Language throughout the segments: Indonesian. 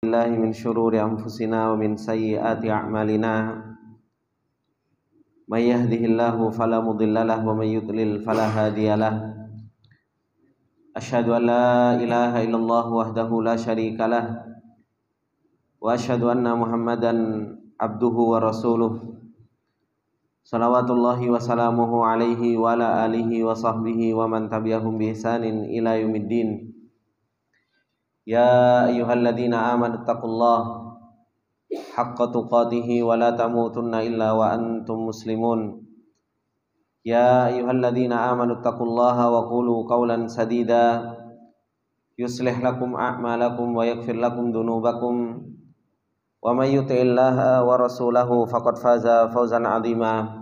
billahi min syururi anfusina wa min sayyiati a'malina may yahdihillahu fala mudhillalah wa may yudlil fala hadiyalah. Asyhadu an la ilaha illallah wahdahu la syarikalah wa asyhadu anna Muhammadan abduhu wa rasuluh. Salawatullahi wa salamuhu alaihi wa ala alihi wa sahbihi wa man tabi'ahum bi ihsanin ila yaumiddin. Ya ayyuhalladzina amanu taqullaha haqqa tuqatih wa la tamutunna illa wa antum muslimun. Ya ayyuhalladzina amanu taqullaha wa qulu qawlan sadida yuslih lakum a'malakum wa yaghfir lakum dhunubakum wa may yuti'illaha wa rasulahu faqad faza fawzan 'azima.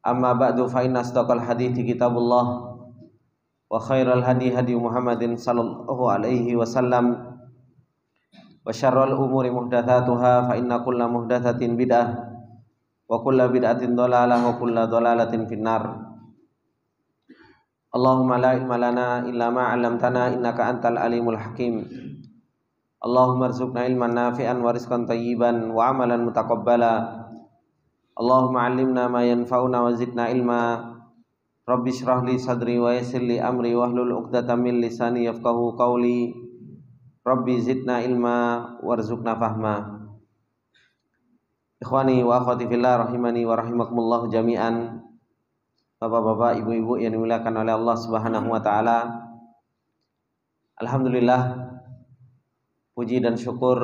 Amma ba'du, fa inna asdaqal hadithi kitabullah wa khairal hadi hadi Muhammadin sallallahu alaihi wasallam wa syarrul umuri muhdatsatuha fa inna kulla muhdatsatin bid'ah wa kulla bid'atin dhalalah wa kulla dhalalatin finnar. Allahumma la ilma lana illa ma 'allamtana innaka antal alimul hakim. Allahumma arzuqna ilman nafi'an wa rizqan thayyiban wa amalan mutaqabbala. Allahumma 'allimna ma yanfa'una wa zidna ilma. Rabbi shrah li sadri wa yassir li amri wahlul 'uqdatam min lisani yafqahu qawli. Rabbi zidna ilma warzuqna fahma. Ikhwani wa akhwati fillah rahimani wa rahimakumullah jami'an. Bapak-bapak, ibu-ibu yang dimuliakan oleh Allah Subhanahu wa taala. Alhamdulillah, puji dan syukur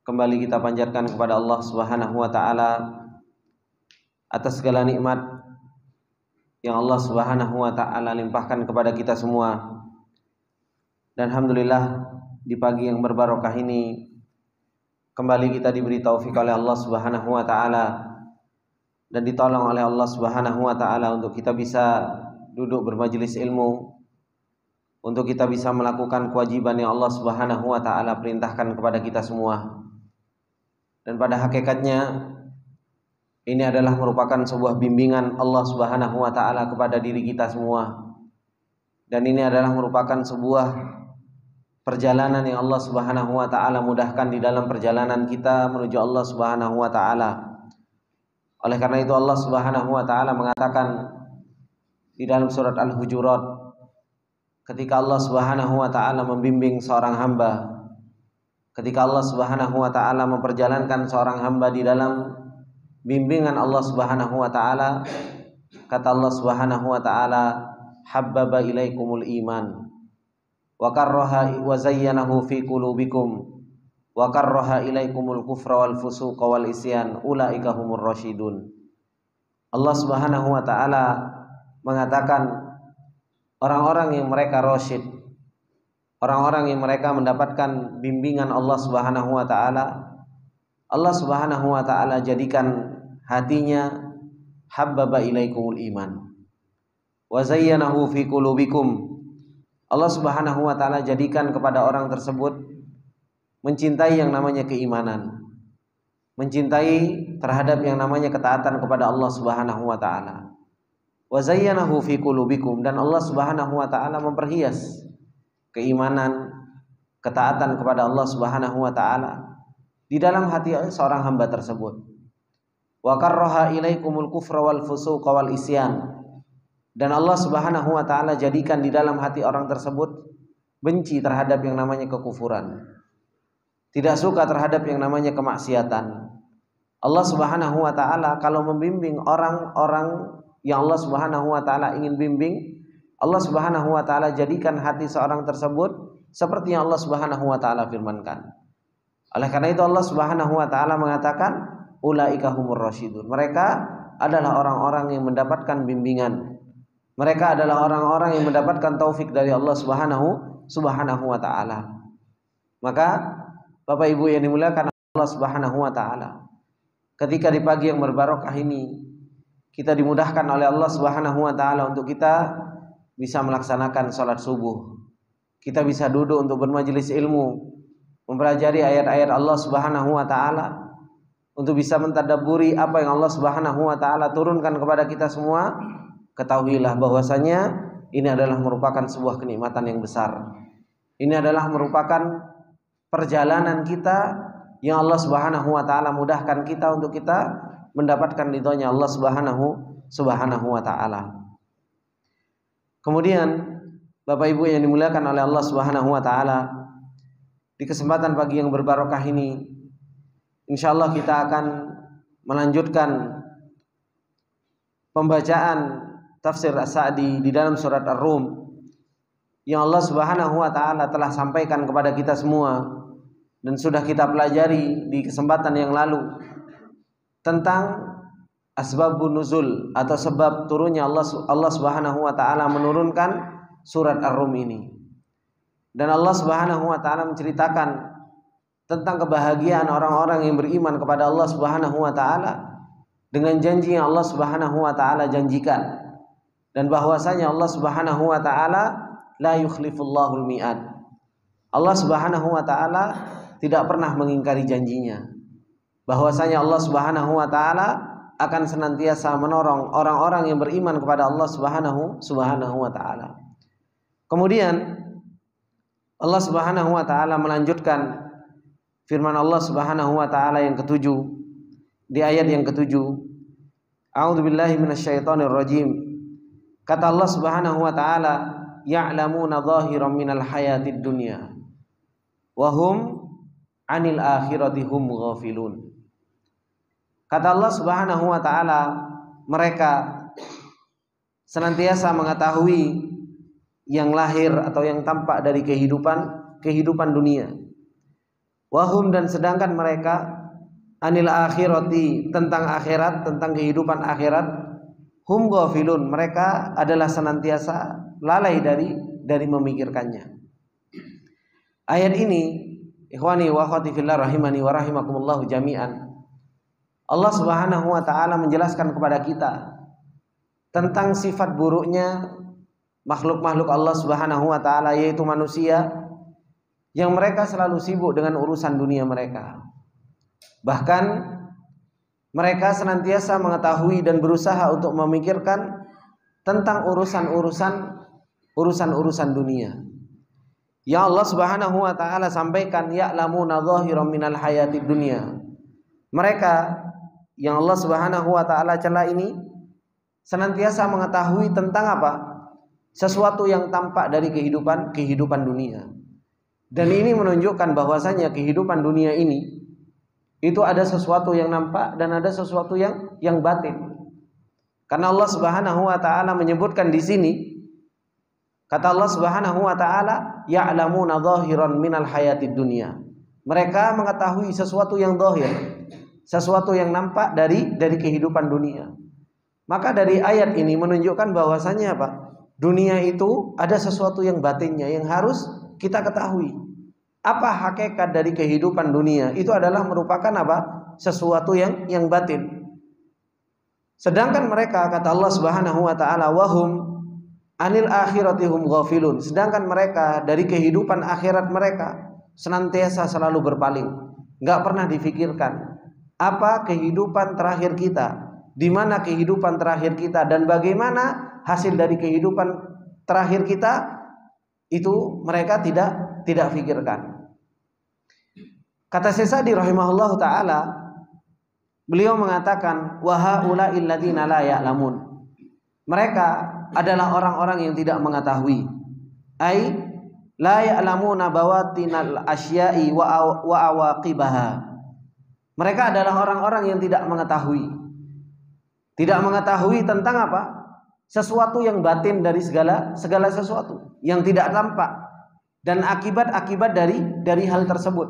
kembali kita panjatkan kepada Allah Subhanahu wa taala atas segala nikmat yang Allah Subhanahu wa taala limpahkan kepada kita semua. Dan alhamdulillah, di pagi yang berbarokah ini kembali kita diberi taufik oleh Allah Subhanahu wa taala dan ditolong oleh Allah Subhanahu wa taala untuk kita bisa duduk bermajelis ilmu, untuk kita bisa melakukan kewajiban yang Allah Subhanahu wa taala perintahkan kepada kita semua. Dan pada hakikatnya ini adalah merupakan sebuah bimbingan Allah Subhanahu wa taala kepada diri kita semua. Dan ini adalah merupakan sebuah perjalanan yang Allah Subhanahu wa taala mudahkan di dalam perjalanan kita menuju Allah Subhanahu wa taala. Oleh karena itu Allah Subhanahu wa taala mengatakan di dalam surat Al-Hujurat, ketika Allah Subhanahu wa taala membimbing seorang hamba, ketika Allah Subhanahu wa taala memperjalankan seorang hamba di dalam bimbingan Allah Subhanahu wa taala, kata Allah Subhanahu wa taala, habbaba ilaikumul iman wa karraha wa zayyanahu fi qulubikum wa karraha ilaikumul kufra wal fusuqa wal isyan ulaika humur rasyidun. Allah Subhanahu wa taala mengatakan orang-orang yang mereka rasyid, orang-orang yang mereka mendapatkan bimbingan Allah Subhanahu wa taala, Allah Subhanahu wa taala jadikan hatinya habbaba ilaikumul iman wa zayyanahu fi qulubikum. Allah Subhanahu wa taala jadikan kepada orang tersebut mencintai yang namanya keimanan, mencintai terhadap yang namanya ketaatan kepada Allah Subhanahu wa taala. Wa zayyanahu fi qulubikum, dan Allah Subhanahu wa taala memperhias keimanan, ketaatan kepada Allah Subhanahu wa taala di dalam hati seorang hamba tersebut. Wa karraha ilaikumul kufra wal fusuqa wal isyan, dan Allah Subhanahu wa taala jadikan di dalam hati orang tersebut benci terhadap yang namanya kekufuran, tidak suka terhadap yang namanya kemaksiatan. Allah Subhanahu wa taala kalau membimbing orang-orang yang Allah Subhanahu wa taala ingin bimbing, Allah Subhanahu wa taala jadikan hati seorang tersebut seperti yang Allah Subhanahu wa taala firmankan. Oleh karena itu Allah Subhanahu wa taala mengatakan ulaika humur rasyidun. Mereka adalah orang-orang yang mendapatkan bimbingan. Mereka adalah orang-orang yang mendapatkan taufik dari Allah Subhanahu wa taala. Maka Bapak Ibu yang dimuliakan Allah Subhanahu wa taala, ketika di pagi yang berbarokah ini kita dimudahkan oleh Allah Subhanahu wa taala untuk kita bisa melaksanakan salat subuh, kita bisa duduk untuk bermajelis ilmu, mempelajari ayat-ayat Allah Subhanahu wa taala, untuk bisa mentadabburi apa yang Allah Subhanahu wa taala turunkan kepada kita semua, ketahuilah bahwasanya ini adalah merupakan sebuah kenikmatan yang besar. Ini adalah merupakan perjalanan kita yang Allah Subhanahu wa taala mudahkan kita untuk kita mendapatkan ridhonya Allah Subhanahu wa taala. Kemudian Bapak Ibu yang dimuliakan oleh Allah Subhanahu wa taala, di kesempatan pagi yang berbarokah ini insyaallah kita akan melanjutkan pembacaan tafsir As-Sa'di di dalam surat Ar-Rum yang Allah Subhanahu wa taala telah sampaikan kepada kita semua dan sudah kita pelajari di kesempatan yang lalu tentang asbabun nuzul atau sebab turunnya Allah Subhanahu wa taala menurunkan surat Ar-Rum ini. Dan Allah Subhanahu wa taala menceritakan tentang kebahagiaan orang-orang yang beriman kepada Allah Subhanahu wa taala dengan janji yang Allah Subhanahu wa taala janjikan, dan bahwasanya Allah Subhanahu wa taala la yukhlifullahul mi'ad. Allah Subhanahu wa taala tidak pernah mengingkari janjinya. Bahwasanya Allah Subhanahu wa taala akan senantiasa menolong orang-orang yang beriman kepada Allah Subhanahu wa taala. Kemudian Allah Subhanahu wa taala melanjutkan firman Allah Subhanahu wa taala yang ketujuh di ayat yang ketujuh. A'udzubillahi minasyaitonir rajim. Kata Allah Subhanahu wa taala, ya'lamuna dhahiran minal hayatid dunya wa hum 'anil akhirati hum ghafilun. Kata Allah Subhanahu wa taala, mereka senantiasa mengetahui yang lahir atau yang tampak dari kehidupan dunia. Wahum, dan sedangkan mereka anil akhirati, tentang akhirat, tentang kehidupan akhirat, hum ghafilun, mereka adalah senantiasa lalai dari memikirkannya. Ayat ini, ikhwani wa akhwati fillah rahimani wa rahimakumullah jami'an, Allah Subhanahu wa taala menjelaskan kepada kita tentang sifat buruknya makhluk-makhluk Allah Subhanahu wa taala, yaitu manusia, yang mereka selalu sibuk dengan urusan dunia mereka. Bahkan mereka senantiasa mengetahui dan berusaha untuk memikirkan tentang urusan dunia. Ya Allah Subhanahu wa taala sampaikan, ya'lamuna dhahiran minal hayatid dunya. Mereka yang Allah Subhanahu wa taala cela ini senantiasa mengetahui tentang apa? Sesuatu yang tampak dari kehidupan dunia. Dan ini menunjukkan bahwasanya kehidupan dunia ini itu ada sesuatu yang nampak dan ada sesuatu yang batin. Karena Allah Subhanahu wa taala menyebutkan di sini, kata Allah Subhanahu wa taala, ya'lamuna dhahiran minal hayatid dunya. Mereka mengetahui sesuatu yang zahir, sesuatu yang nampak dari kehidupan dunia. Maka dari ayat ini menunjukkan bahwasanya apa? Dunia itu ada sesuatu yang batinnya yang harus kita ketahui. Apa hakikat dari kehidupan dunia? Itu adalah merupakan apa? Sesuatu yang batin. Sedangkan mereka, kata Allah Subhanahu wa taala, wahum anil akhirati hum ghafilun. Sedangkan mereka dari kehidupan akhirat mereka senantiasa selalu berpaling, enggak pernah difikirkan apa kehidupan terakhir kita, di mana kehidupan terakhir kita, dan bagaimana hasil dari kehidupan terakhir kita, itu mereka tidak fikirkan. Kata Syekh Sa'di rahimahullahu taala, beliau mengatakan, wa haula'il ladzina la ya'lamun. Mereka adalah orang-orang yang tidak mengetahui. Ai la ya'lamuna bawatinal asya'i wa awaqibaha. Mereka adalah orang-orang yang tidak mengetahui. Tidak mengetahui tentang apa? Sesuatu yang batin dari segala sesuatu yang tidak tampak, dan akibat-akibat dari hal tersebut.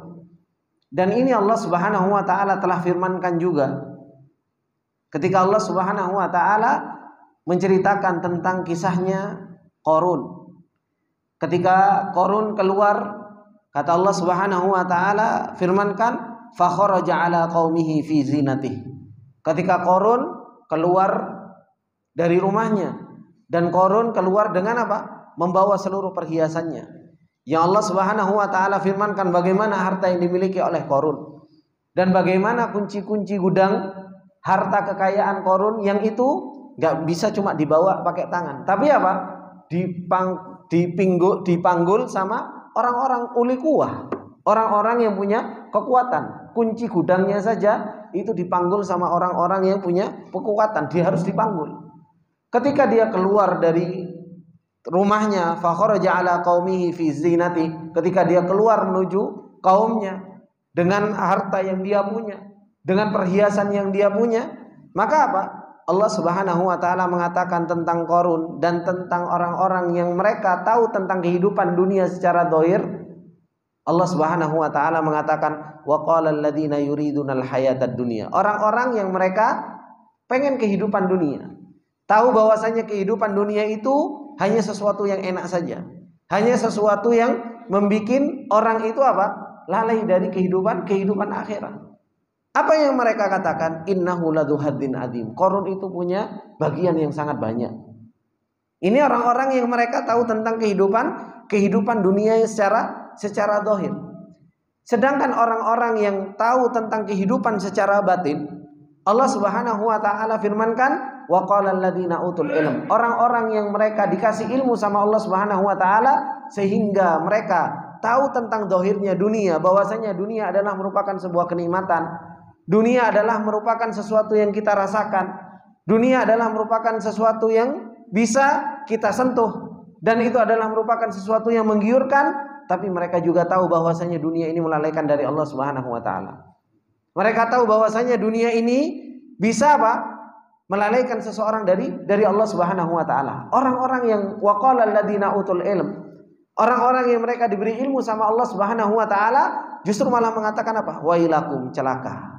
Dan ini Allah Subhanahu wa taala telah firmankan juga ketika Allah Subhanahu wa taala menceritakan tentang kisahnya Qarun. Ketika Qarun keluar, kata Allah Subhanahu wa taala firmankan, fa kharaja ala qaumihi fi zinatihi. Ketika Qarun keluar dari rumahnya, dan Qarun keluar dengan apa? Membawa seluruh perhiasannya. Yang Allah Subhanahu wa taala firmankan bagaimana harta yang dimiliki oleh Qarun, dan bagaimana kunci-kunci gudang harta kekayaan Qarun yang itu enggak bisa cuma dibawa pakai tangan, tapi apa? Dipanggul sama orang-orang uli kuwah. Orang-orang yang punya kekuatan, kunci gudangnya saja itu dipanggul sama orang-orang yang punya kekuatan, dia harus dipanggul. Ketika dia keluar dari rumahnya, fa kharaja ala qaumihi fi zinati, ketika dia keluar menuju kaumnya dengan harta yang dia punya, dengan perhiasan yang dia punya, maka apa? Allah Subhanahu wa taala mengatakan tentang Qarun dan tentang orang-orang yang mereka tahu tentang kehidupan dunia secara zahir. Allah Subhanahu wa taala mengatakan wa qala alladziina yuridunal hayatad dunya. Orang-orang yang mereka pengen kehidupan dunia. Tahu bahwasanya kehidupan dunia itu hanya sesuatu yang enak saja. Hanya sesuatu yang membuat orang itu apa? Lalai dari kehidupan akhirat. Apa yang mereka katakan? Innahu ladzu haddin adzim. Qarun itu punya bagian yang sangat banyak. Ini orang-orang yang mereka tahu tentang kehidupan dunia secara zahir. Sedangkan orang-orang yang tahu tentang kehidupan secara batin, Allah Subhanahu wa taala firmankan, wa qala alladziina utul ilm. Orang-orang yang mereka dikasih ilmu sama Allah Subhanahu wa taala sehingga mereka tahu tentang zahirnya dunia, bahwasanya dunia adalah merupakan sebuah kenikmatan. Dunia adalah merupakan sesuatu yang kita rasakan. Dunia adalah merupakan sesuatu yang bisa kita sentuh, dan itu adalah merupakan sesuatu yang menggiurkan. Tapi mereka juga tahu bahwasanya dunia ini melalaikan dari Allah Subhanahu wa taala. Mereka tahu bahwasanya dunia ini bisa apa? Melalaikan seseorang dari Allah Subhanahu wa taala. Orang-orang yang waqala alladziina utul ilm, orang-orang yang mereka diberi ilmu sama Allah Subhanahu wa taala, justru malah mengatakan apa? Wailakum, celaka.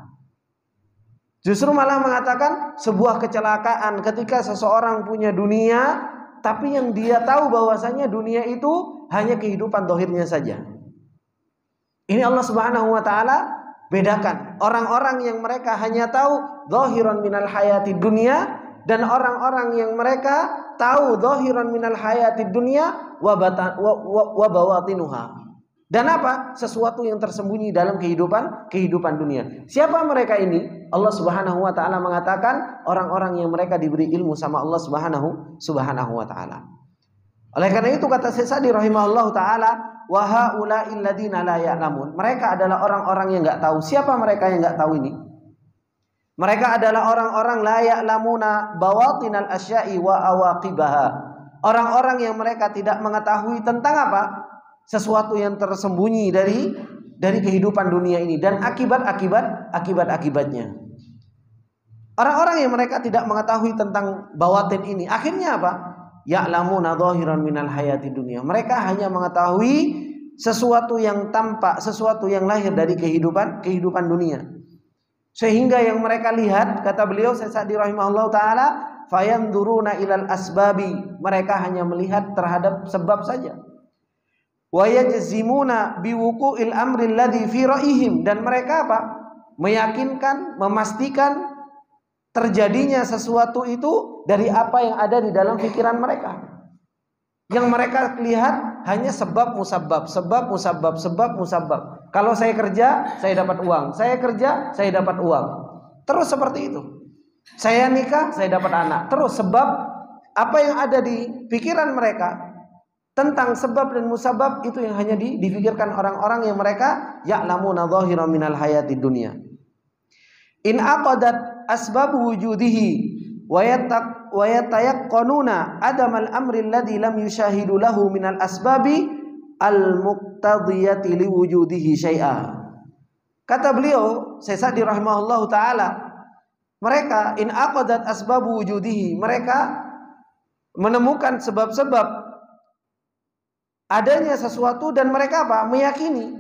Justru malah mengatakan sebuah kecelakaan ketika seseorang punya dunia, tapi yang dia tahu bahwasanya dunia itu hanya kehidupan zahirnya saja. Ini Allah Subhanahu wa taala bedakan orang-orang yang mereka hanya tahu zahiran minal hayati dunya, dan orang-orang yang mereka tahu zahiran minal hayati dunya wa bawatinuha. Dan apa? Sesuatu yang tersembunyi dalam kehidupan dunia. Siapa mereka ini? Allah Subhanahu wa taala mengatakan orang-orang yang mereka diberi ilmu sama Allah Subhanahu wa taala. Oleh karena itu kata Syekh Sa'di rahimahullahu taala, wa haula'il ladzina la ya'lamun. Mereka adalah orang-orang yang enggak tahu. Siapa mereka yang enggak tahu ini? Mereka adalah orang-orang la ya'lamuna bawatinal asya'i wa awaqibaha. Orang-orang yang mereka tidak mengetahui tentang apa? Sesuatu yang tersembunyi dari kehidupan dunia ini dan akibatnya. Orang-orang yang mereka tidak mengetahui tentang bawatin ini, akhirnya apa? Ya'lamuna dhahiran minal hayati dunia. Mereka hanya mengetahui sesuatu yang tampak, sesuatu yang lahir dari kehidupan dunia. Sehingga yang mereka lihat, kata beliau Syekh Sa'di rahimahullah taala, fayanduruna ilal asbabi. Mereka hanya melihat terhadap sebab saja. Wa yajzimuna biwuqu'il amri alladhi fi ra'ihim, dan mereka apa? Meyakinkan, memastikan terjadinya sesuatu itu dari apa yang ada di dalam pikiran mereka. Yang mereka lihat hanya sebab musabbab. Kalau saya kerja, saya dapat uang. Saya kerja, saya dapat uang. Terus seperti itu. Saya nikah, saya dapat anak. Terus sebab apa yang ada di pikiran mereka tentang sebab dan musabab itu yang hanya difikirkan orang-orang yang mereka ya'lamuna dhahiran minal hayati dunya. In aqadat asbabu wujudihi wa yatayaqqanuna adamal amri alladhi lam yushahidu lahu minal asbabi al-muqtadiyati liwujudihi syai'a. Kata beliau Syekh Sa'di rahimahullahu taala, mereka in aqadat asbabu wujudihi, mereka menemukan sebab-sebab adanya sesuatu dan mereka apa? Meyakini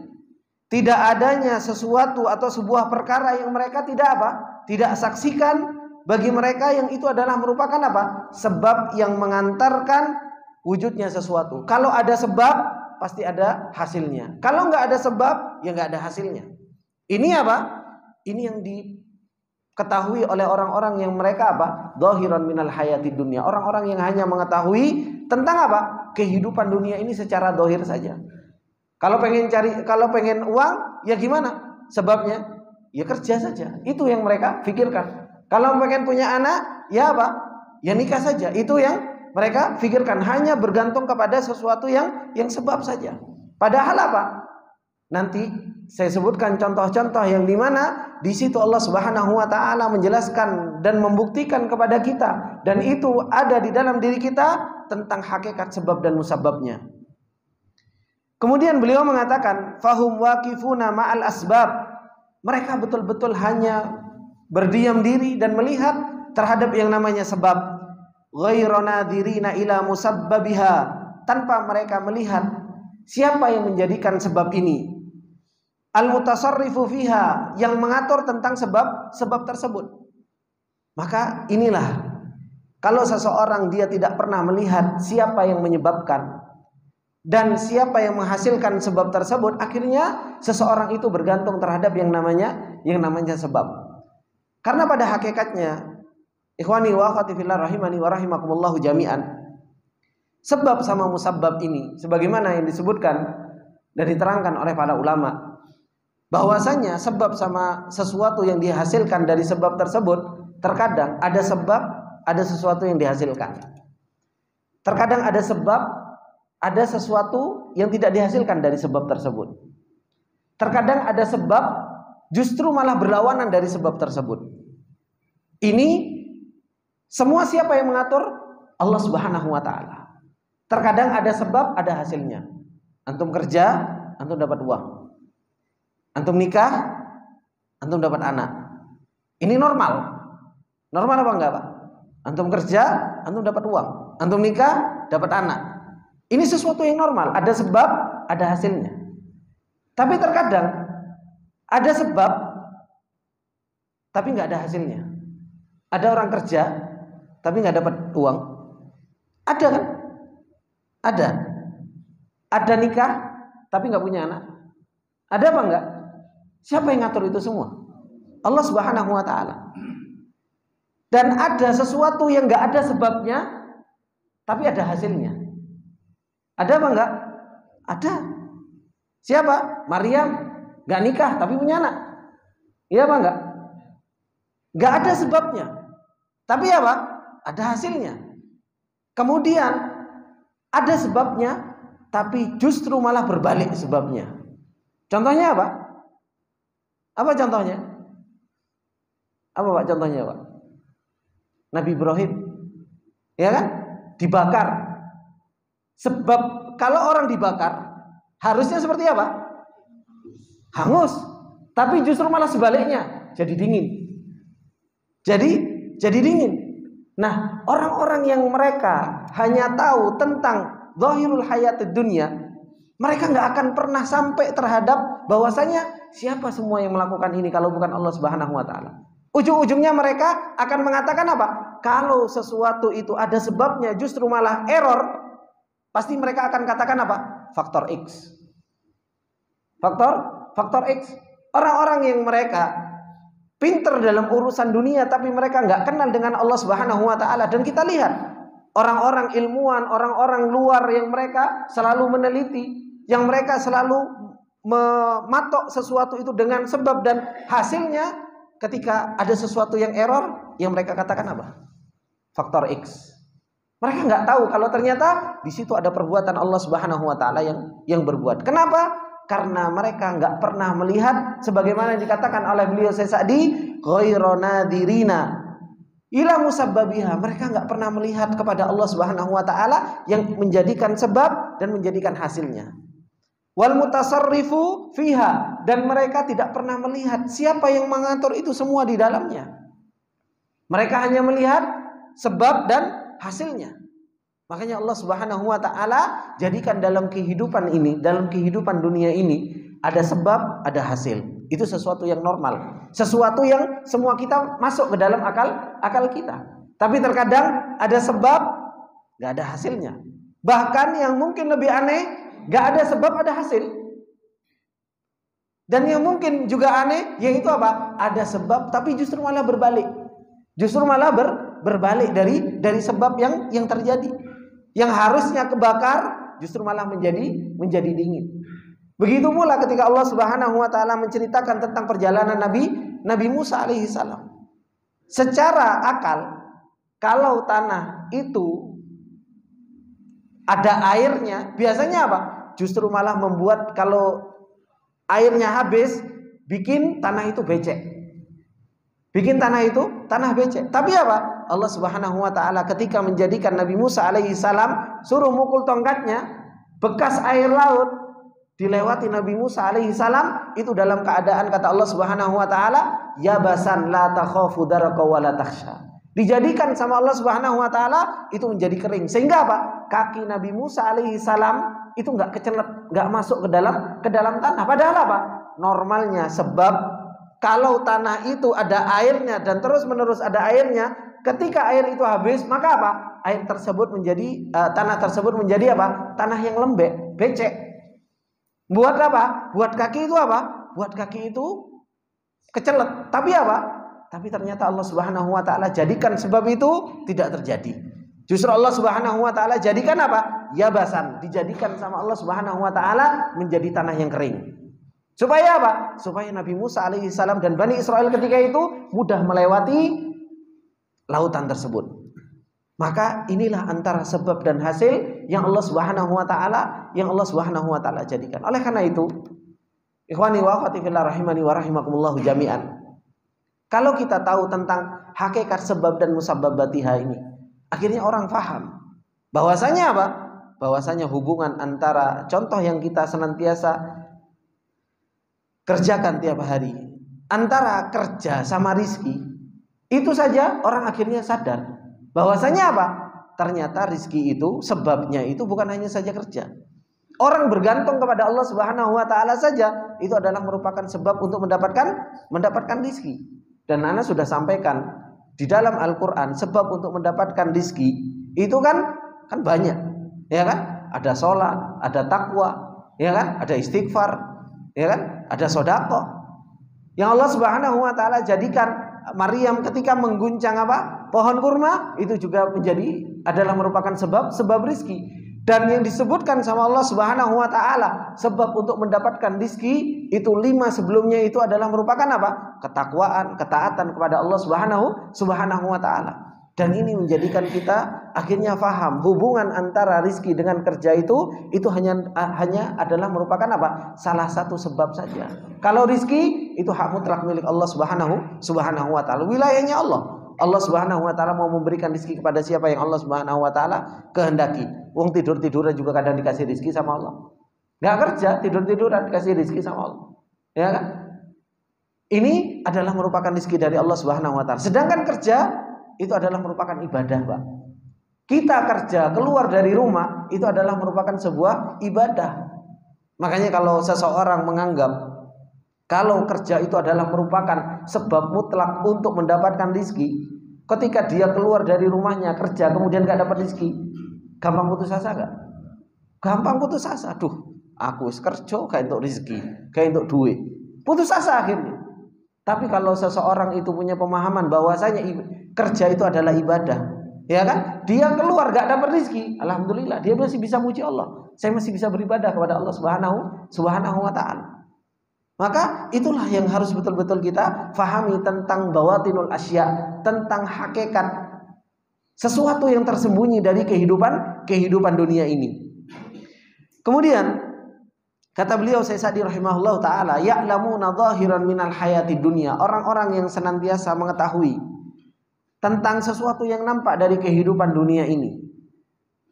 tidak adanya sesuatu atau sebuah perkara yang mereka tidak saksikan bagi mereka yang itu adalah merupakan apa? Sebab yang mengantarkan wujudnya sesuatu. Kalau ada sebab pasti ada hasilnya. Kalau nggak ada sebab ya nggak ada hasilnya. Ini apa? Ini yang diketahui oleh orang-orang yang mereka apa? Dhahiran minal hayati dunya. Orang-orang yang hanya mengetahui tentang apa? Kehidupan dunia ini secara zahir saja. Kalau pengen uang, ya gimana? Sebabnya, ya kerja saja. Itu yang mereka pikirkan. Kalau pengen punya anak, ya apa? Ya nikah saja. Itu yang mereka pikirkan. Hanya bergantung kepada sesuatu yang sebab saja. Padahal apa? nanti saya sebutkan contoh-contoh yang dimana di situ Allah Subhanahu wa taala menjelaskan dan membuktikan kepada kita, dan itu ada di dalam diri kita tentang hakikat sebab dan musababnya. Kemudian beliau mengatakan fahum waqifuna ma'al asbab. Mereka betul-betul hanya berdiam diri dan melihat terhadap yang namanya sebab, ghairu nadhirina ila musabbabiha, tanpa mereka melihat siapa yang menjadikan sebab ini, al-mutasarrifu fiha, yang mengatur tentang sebab tersebut. Maka inilah, kalau seseorang dia tidak pernah melihat siapa yang menyebabkan dan siapa yang menghasilkan sebab tersebut, akhirnya seseorang itu bergantung terhadap yang namanya sebab. Karena pada hakikatnya, ikhwani wa akhwati fillah rahimani wa rahimakumullahu jami'an, sebab sama musabbab ini sebagaimana yang disebutkan dan diterangkan oleh para ulama, bahwasanya sebab sama sesuatu yang dihasilkan dari sebab tersebut, terkadang ada sebab, ada sesuatu yang dihasilkan. Terkadang ada sebab, ada sesuatu yang tidak dihasilkan dari sebab tersebut. Terkadang ada sebab justru malah berlawanan dari sebab tersebut. Ini semua siapa yang mengatur? Allah Subhanahu wa taala. Terkadang ada sebab, ada hasilnya. Antum kerja, antum dapat uang. Antum nikah, antum dapat anak. Ini normal. Normal apa enggak, Pak? Antum kerja, antum dapat uang. Antum nikah, dapat anak. Ini sesuatu yang normal, ada sebab, ada hasilnya. Tapi terkadang ada sebab, tapi nggak ada hasilnya. Ada orang kerja, tapi nggak dapat uang. Ada kan? Ada. Ada nikah, tapi nggak punya anak. Ada apa enggak? Siapa yang ngatur itu semua? Allah Subhanahu wa taala. Dan ada sesuatu yang nggak ada sebabnya, tapi ada hasilnya. Ada apa enggak? Ada. Siapa? Maryam enggak nikah tapi punya anak. Iya apa enggak? Enggak ada sebabnya. Tapi apa? Ada hasilnya. Kemudian ada sebabnya tapi justru malah berbalik sebabnya. Contohnya apa? Apa contohnya? Apa Pak contohnya, Pak? Nabi Ibrahim. Ya kan? Dibakar. Sebab kalau orang dibakar harusnya seperti apa? Hangus. Tapi justru malah sebaliknya, jadi dingin. Jadi dingin. Nah, orang-orang yang mereka hanya tahu tentang zahirul hayatid dunya, mereka nggak akan pernah sampai terhadap bahwasanya siapa semua yang melakukan ini kalau bukan Allah Subhanahu wa taala. Ujung-ujungnya mereka akan mengatakan apa? Kalau sesuatu itu ada sebabnya justru malah error, pasti mereka akan katakan apa? Faktor X. Faktor X. Orang-orang yang mereka pinter dalam urusan dunia tapi mereka nggak kenal dengan Allah Subhanahu wa taala, dan kita lihat orang-orang ilmuwan, orang-orang luar yang mereka selalu meneliti, yang mereka selalu mematok sesuatu itu dengan sebab dan hasilnya, ketika ada sesuatu yang error, yang mereka katakan apa? Faktor X. Mereka nggak tahu kalau ternyata di situ ada perbuatan Allah Subhanahu wa taala yang berbuat. Kenapa? Karena mereka nggak pernah melihat sebagaimana dikatakan oleh beliau Sa'di, ghairu nadirina ila musabbabiha. Mereka nggak pernah melihat kepada Allah Subhanahu wa taala yang menjadikan sebab dan menjadikan hasilnya. Wal mutasarrifu fiha, dan mereka tidak pernah melihat siapa yang mengatur itu semua di dalamnya. Mereka hanya melihat sebab dan hasilnya. Makanya Allah Subhanahu wa taala jadikan dalam kehidupan ini, dalam kehidupan dunia ini, ada sebab, ada hasil. Itu sesuatu yang normal, sesuatu yang semua kita masuk ke dalam akal kita. Tapi terkadang ada sebab, gak ada hasilnya. Bahkan yang mungkin lebih aneh, gak ada sebab, ada hasil. Dan yang mungkin juga aneh, yaitu apa? Ada sebab tapi justru malah berbalik. Justru malah berbalik dari sebab yang terjadi. Yang harusnya kebakar justru malah menjadi dingin. Begitu pula ketika Allah Subhanahu wa taala menceritakan tentang perjalanan Nabi Musa alaihi salam. Secara akal, kalau tanah itu ada airnya, biasanya apa? Justru malah membuat kalau airnya habis, bikin tanah itu becek. Bikin tanah becek. Tapi apa? Allah Subhanahu wa taala ketika menjadikan Nabi Musa alaihi salam suruh mukul tongkatnya, bekas air laut dilewati Nabi Musa alaihi salam itu dalam keadaan kata Allah Subhanahu wa taala, yabasan la takhafu daraka wa la takhsha. Dijadikan sama Allah Subhanahu wa taala itu menjadi kering. Sehingga apa? Kaki Nabi Musa alaihi salam itu enggak kecelet, enggak masuk ke dalam tanah. Padahal apa? Normalnya, sebab kalau tanah itu ada airnya dan terus-menerus ada airnya, ketika air itu habis, maka apa? Air tersebut menjadi tanah tersebut menjadi apa? Tanah yang lembek, becek. Buat apa? Buat kaki itu apa? Buat kaki itu kecelet. Tapi apa? Tapi ternyata Allah Subhanahu wa taala jadikan sebab itu tidak terjadi. Justru Allah Subhanahu wa taala jadikan apa? Yabasan, dijadikan sama Allah Subhanahu wa taala menjadi tanah yang kering. Supaya apa? Supaya Nabi Musa alaihi salam dan Bani Israel ketika itu mudah melewati lautan tersebut. Maka inilah antara sebab dan hasil yang Allah Subhanahu wa taala jadikan. Oleh karena itu, ikhwani wa akhwati fillah rahimani wa rahimakumullah jami'an. Kalau kita tahu tentang hakikat sebab dan musabbabatiha ini, akhirnya orang paham bahwasanya apa? Bahwasanya hubungan antara contoh yang kita senantiasa kerjakan tiap hari, antara kerja sama rizki, itu saja orang akhirnya sadar bahwasanya apa? Ternyata rizki itu sebabnya itu bukan hanya saja kerja. Orang bergantung kepada Allah Subhanahu wa taala saja itu adalah merupakan sebab untuk mendapatkan rizki. Dan Ana sudah sampaikan di dalam Al-Qur'an sebab untuk mendapatkan rizki itu kan banyak, ya kan? Ada sholat, ada takwa, ya kan? Ada istighfar, ya kan? Ada sedekah. Yang Allah Subhanahu wa taala jadikan Maryam ketika mengguncang apa? Pohon kurma itu juga adalah merupakan sebab rizki. Dan yang disebutkan sama Allah Subhanahu wa taala sebab untuk mendapatkan rizki itu 5 sebelumnya itu adalah merupakan apa? Ketakwaan, ketaatan kepada Allah Subhanahu wa taala. Dan ini menjadikan kita akhirnya faham hubungan antara rizki dengan kerja itu hanya adalah merupakan apa? Salah satu sebab saja. Kalau rizki itu hak mutlak milik Allah Subhanahu wa taala, wilayahnya Allah. Allah Subhanahu wa taala mau memberikan rizki kepada siapa yang Allah Subhanahu wa taala kehendaki. Wong tidur-tiduran juga kadang dikasih rizki sama Allah. Enggak kerja, tidur-tiduran dikasih rizki sama Allah. Ya kan? Ini adalah merupakan rizki dari Allah Subhanahu wa taala. Sedangkan kerja itu adalah merupakan ibadah, Pak. Kita kerja keluar dari rumah itu adalah merupakan sebuah ibadah. Makanya kalau seseorang menganggap kalau kerja itu adalah merupakan sebab mutlak untuk mendapatkan rizki, ketika dia keluar dari rumahnya kerja kemudian gak dapat rizki, gampang putus asa gak? Gampang putus asa. Duh, aku kerja kayak untuk rizki, kayak untuk duit, putus asa akhirnya. Tapi kalau seseorang itu punya pemahaman bahwasanya kerja itu adalah ibadah, ya kan? Dia keluar gak dapat rizki, alhamdulillah dia masih bisa muji Allah. Saya masih bisa beribadah kepada Allah Subhanahu wa taala. Maka itulah yang harus betul-betul kita fahami tentang bawatinul asya, tentang hakikat sesuatu yang tersembunyi dari kehidupan dunia ini. Kemudian kata beliau Syekh Sa'di rahimahullah taala, ya'lamuna zahiran minal hayati dunia. Orang-orang yang senantiasa mengetahui tentang sesuatu yang nampak dari kehidupan dunia ini.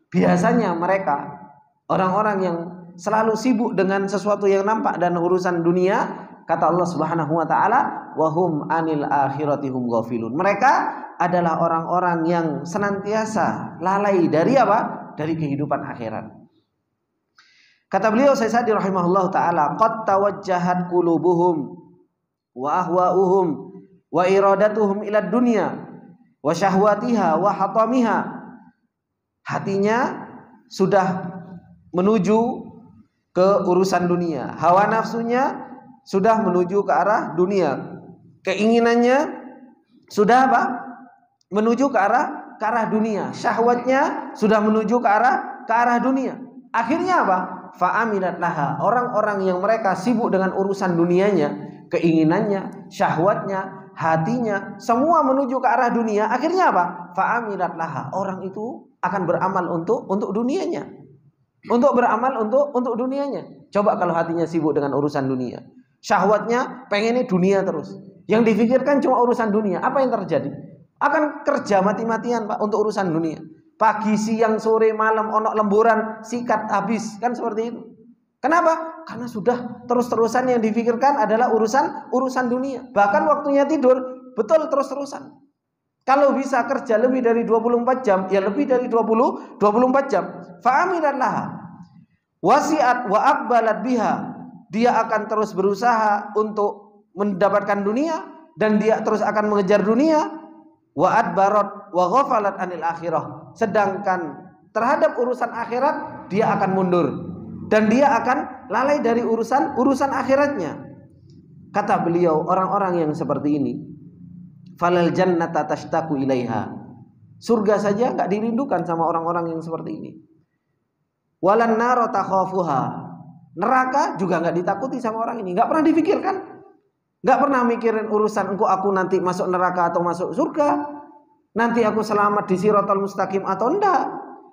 Biasanya mereka orang-orang yang selalu sibuk dengan sesuatu yang nampak dan urusan dunia, kata Allah Subhanahu wa taala, wa hum anil akhirati hum ghafilun. Mereka adalah orang-orang yang senantiasa lalai dari apa? Dari kehidupan akhirat. Kata beliau Syekh Sa'di rahimahullah taala, qad tawajjahat qulubuhum wa ahwa'uhum wa iradatuhum ila dunya wa syahwatiha wa hatamiha. Hatinya sudah menuju ke urusan dunia, hawa nafsunya sudah menuju ke arah dunia, keinginannya sudah apa? Menuju ke arah dunia, syahwatnya sudah menuju ke arah dunia. Akhirnya apa? Fa'amilat laha. Orang-orang yang mereka sibuk dengan urusan dunianya, keinginannya, syahwatnya, hatinya, semua menuju ke arah dunia. Akhirnya apa? Fa'amilat laha. Orang itu akan beramal untuk dunianya. Untuk beramal untuk dunianya. Coba kalau hatinya sibuk dengan urusan dunia, syahwatnya pengennya dunia terus, yang difikirkan cuma urusan dunia, apa yang terjadi? Akan kerja mati-matian Pak untuk urusan dunia. Pagi, siang, sore, malam, onok lemburan, sikat habis, kan seperti itu. Kenapa? Karena sudah terus-terusan yang difikirkan adalah urusan dunia. Bahkan waktunya tidur betul terus-terusan. Kalau bisa kerja lebih dari 24 jam, ya lebih dari 24 jam. Fa'amilan laha wasi'at wa aqbalat biha. Dia akan terus berusaha untuk mendapatkan dunia dan dia terus akan mengejar dunia. Wa adbarat wa ghafalat anil akhirah. Sedangkan terhadap urusan akhirat dia akan mundur dan dia akan lalai dari urusan akhiratnya. Kata beliau, orang-orang yang seperti ini, falal jannata tashtaqu ilaiha. Surga saja enggak dirindukan sama orang-orang yang seperti ini. Walan nar takhafuha. Neraka juga enggak ditakuti sama orang ini, enggak pernah dipikirkan. Enggak pernah mikirin urusan aku nanti masuk neraka atau masuk surga. Nanti aku selamat di Shiratal Mustaqim atau enggak.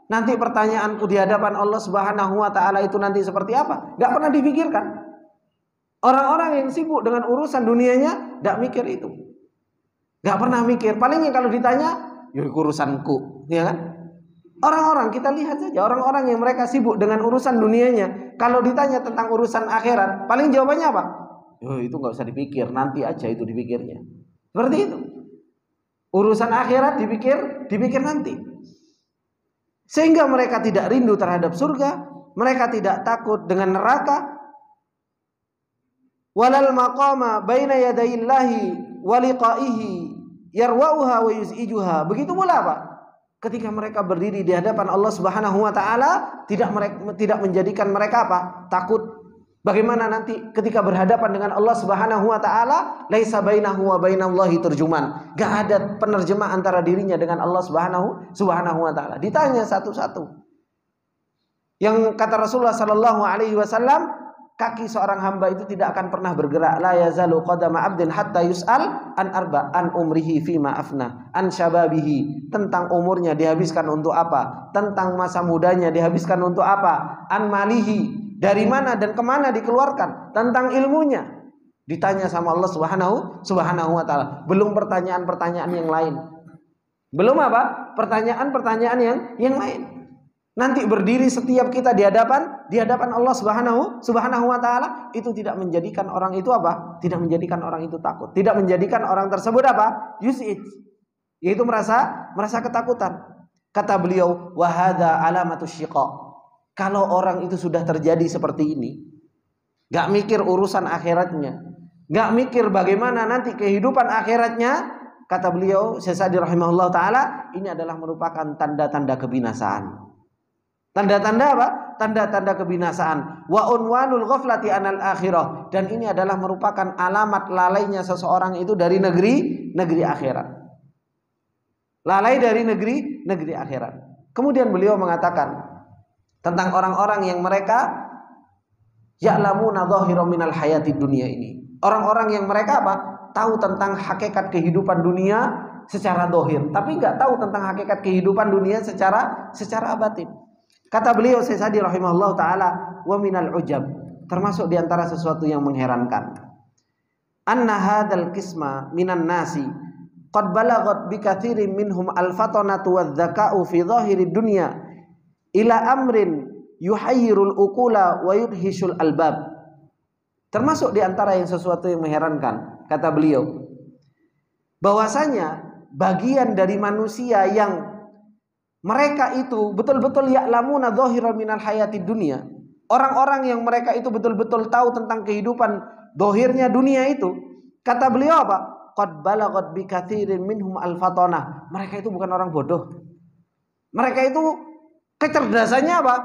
Nanti pertanyaanku di hadapan Allah Subhanahu wa taala itu nanti seperti apa? Enggak pernah dipikirkan. Orang-orang yang sibuk dengan urusan dunianya enggak mikir itu. Enggak pernah mikir. Palingnya kalau ditanya, "Ya urusanku," ya kan? Orang-orang kita lihat saja, orang-orang yang mereka sibuk dengan urusan dunianya, kalau ditanya tentang urusan akhirat, paling jawabannya apa? Itu nggak usah dipikir, nanti aja itu dipikirnya. Seperti itu. Urusan akhirat dipikir nanti. Sehingga mereka tidak rindu terhadap surga, mereka tidak takut dengan neraka. Walal maqama baina yadayillahi wa liqa'ihi yarwa'uha wa yuz'ijuha. Begitu pula Pak. Ketika mereka berdiri di hadapan Allah Subhanahu wa taala, tidak menjadikan mereka apa? Takut. Bagaimana nanti ketika berhadapan dengan Allah Subhanahu wa taala, laisa bainahu wa bainallahi turjuman. Enggak ada penerjemah antara dirinya dengan Allah Subhanahu wa taala. Ditanya satu-satu. Yang kata Rasulullah sallallahu alaihi wasallam, kaki seorang hamba itu tidak akan pernah bergerak. La yazalu qadama 'abdin hatta yus'al an arba an umrihi fima afna, an syababihi, tentang umurnya dihabiskan untuk apa, tentang masa mudanya dihabiskan untuk apa, an malihi, dari mana dan kemana dikeluarkan, tentang ilmunya ditanya sama Allah Subhanahu wa taala. Belum pertanyaan-pertanyaan yang lain. Belum apa? Pertanyaan-pertanyaan yang lain. Nanti berdiri setiap kita di hadapan Allah Subhanahu wa taala, itu tidak menjadikan orang itu apa? Tidak menjadikan orang itu takut, tidak menjadikan orang tersebut apa? Yus'id, yaitu merasa ketakutan. Kata beliau, wa hadza alamatus syiqa. Kalau orang itu sudah terjadi seperti ini, enggak mikir urusan akhiratnya, enggak mikir bagaimana nanti kehidupan akhiratnya, kata beliau Syekh Sa'di rahimahullah taala, ini adalah merupakan tanda-tanda kebinasaan. Tanda-tanda apa? Tanda-tanda kebinasaan. Wa unwanul ghaflati anal akhirah. Dan ini adalah merupakan alamat lalainya seseorang itu dari negeri akhirat. Lalai dari negeri akhirat. Kemudian beliau mengatakan tentang orang-orang yang mereka ya'lamuna dhahiran minal hayati dunia ini. Orang-orang yang mereka apa? Tahu tentang hakikat kehidupan dunia secara zahir, tapi enggak tahu tentang hakikat kehidupan dunia secara batin. Kata beliau Syekh Sa'di rahimahullah taala, wa minal ujab, termasuk di antara sesuatu yang mengherankan, anna hadzal qisma minan nasi qad balagat bi katsirin minhum al-fatanatu wadz-zaka'u fi dhahirid dunya ila amrin yuhayyirul uqula wa yudhishul albab. Termasuk di antara yang sesuatu yang mengherankan, kata beliau, bahwasanya bagian dari manusia yang mereka itu betul-betul ya'lamuna dhahiran minal hayatid dunya, orang-orang yang mereka itu betul-betul tahu tentang kehidupan zahirnya dunia itu, kata beliau apa? Qad balagat bi katsirin minhum al-fatanah. Mereka itu bukan orang bodoh. Mereka itu kecerdasannya apa?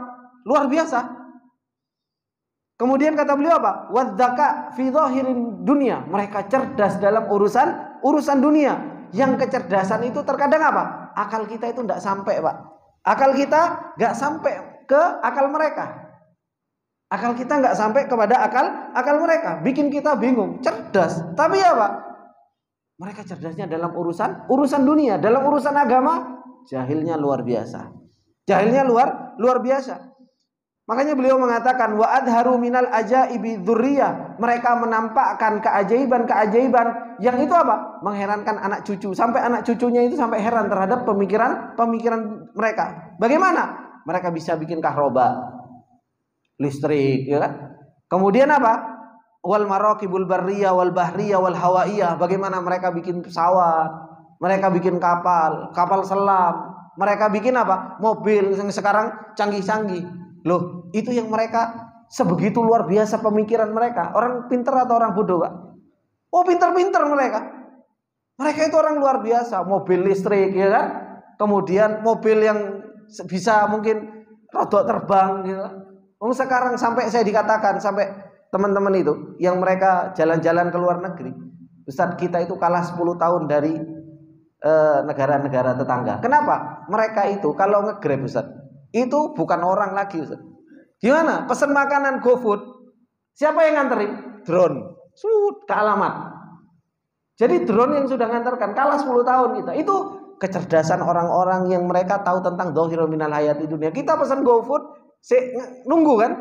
Luar biasa. Kemudian kata beliau apa? Wadzaka fi dhahirin dunia. Mereka cerdas dalam urusan dunia. Yang kecerdasan itu terkadang apa? Akal kita itu tidak sampai, Pak. Akal kita nggak sampai ke akal mereka. Akal kita nggak sampai kepada akal mereka. Bikin kita bingung. Cerdas, tapi apa? Mereka cerdasnya dalam urusan dunia, dalam urusan agama jahilnya luar biasa. Jahilnya luar biasa. Makanya beliau mengatakan wa adharu minal ajaibi dzurriyyah. Mereka menampakkan keajaiban-keajaiban yang itu apa? Mengherankan anak cucu. Sampai anak cucunya itu sampai heran terhadap pemikiran mereka. Bagaimana? Mereka bisa bikin kahroba, listrik, ya kan? Kemudian apa? Wal maraqibul barriyah wal bahriyah wal hawaiyah. Bagaimana mereka bikin pesawat, mereka bikin kapal selam, mereka bikin apa? Mobil yang sekarang canggih-canggih. Loh, itu yang mereka sebegitu luar biasa pemikiran mereka. Orang pinter atau orang bodoh, Pak? Oh, pinter-pinter mereka. Mereka itu orang luar biasa. Mobil listrik, ya kan? Kemudian mobil yang bisa mungkin rodok terbang, gitu. Oh, sekarang sampai saya dikatakan, sampai teman-teman itu yang mereka jalan-jalan ke luar negeri, Ustadz, kita itu kalah 10 tahun dari negara-negara tetangga. Kenapa? Mereka itu kalau nge-Grab, Ustadz, itu bukan orang lagi, Ustaz. Gimana? Pesan makanan GoFood, siapa yang nganterin? Drone. Ke alamat. Jadi drone yang sudah nganterkan, kalah 10 tahun kita. Itu kecerdasan orang-orang yang mereka tahu tentang dhahirul minal hayati dunia. Kita pesan GoFood, nunggu kan?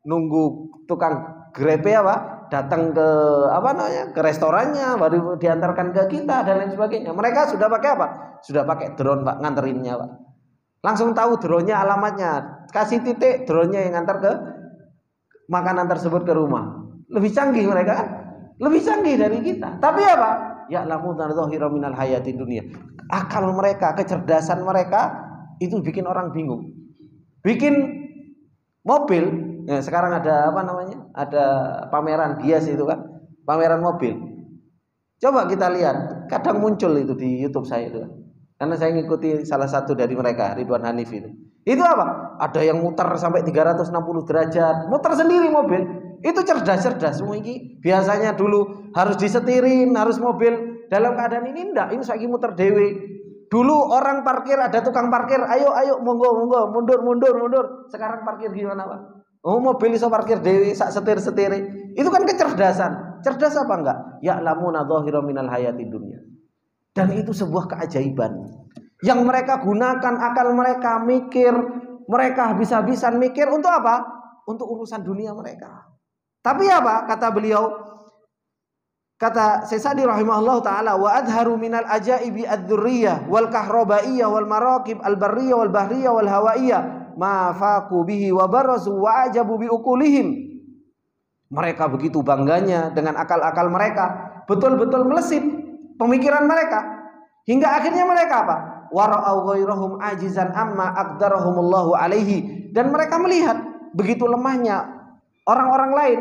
Nunggu tukang Grab apa? Datang ke ke restorannya, baru diantarkan ke kita dan lain sebagainya. Mereka sudah pakai apa? Sudah pakai drone, Pak, nganterinnya, Pak. Langsung tahu drone-nya alamatnya, kasih titik, drone-nya yang ngantar ke makanan tersebut ke rumah. Lebih canggih mereka kan? Lebih canggih dari kita. Tapi apa? Ya'lamuna dzahira minal hayati dunia. Akal mereka, kecerdasan mereka itu bikin orang bingung. Bikin mobil, ya sekarang ada Ada pameran bias itu kan, pameran mobil. Coba kita lihat, kadang muncul itu di YouTube saya itu. Karena saya ngikuti salah satu dari mereka, Ridwan Hanif itu. Itu apa? Ada yang muter sampai 360 derajat, muter sendiri mobil. Itu cerdas-cerdas. Ini biasanya dulu harus disetirin, harus mobil dalam keadaan ini enggak. Ini saya muter dewe. Dulu orang parkir, ada tukang parkir, ayo monggo, mundur. Sekarang parkir gimana, Pak? Oh, mobil iso parkir dewe, sak setir. Itu kan kecerdasan. Cerdas apa enggak? Ya'lamuna dhahira minal hayati dunya. Dan itu sebuah keajaiban yang mereka gunakan akal mereka, mikir, mereka habis-habisan mikir untuk apa? Untuk urusan dunia mereka. Tapi apa? Kata beliau, kata Syekh Sa'di rahimahullah taala, wa adharu minal ajaibi ad-dzurriyyah wal kahrabaiyah wal maraqib al barriyah wal bahriyah wal hawaiyah ma faqu bihi wa barazu wa ajabu bi uqulihim. Mereka begitu bangganya dengan akal-akal mereka, betul-betul melesit pemikiran mereka, hingga akhirnya mereka apa? Wara'au ghairahum ajizan amma aqdarahumullahu alaihi. Dan mereka melihat begitu lemahnya orang-orang lain,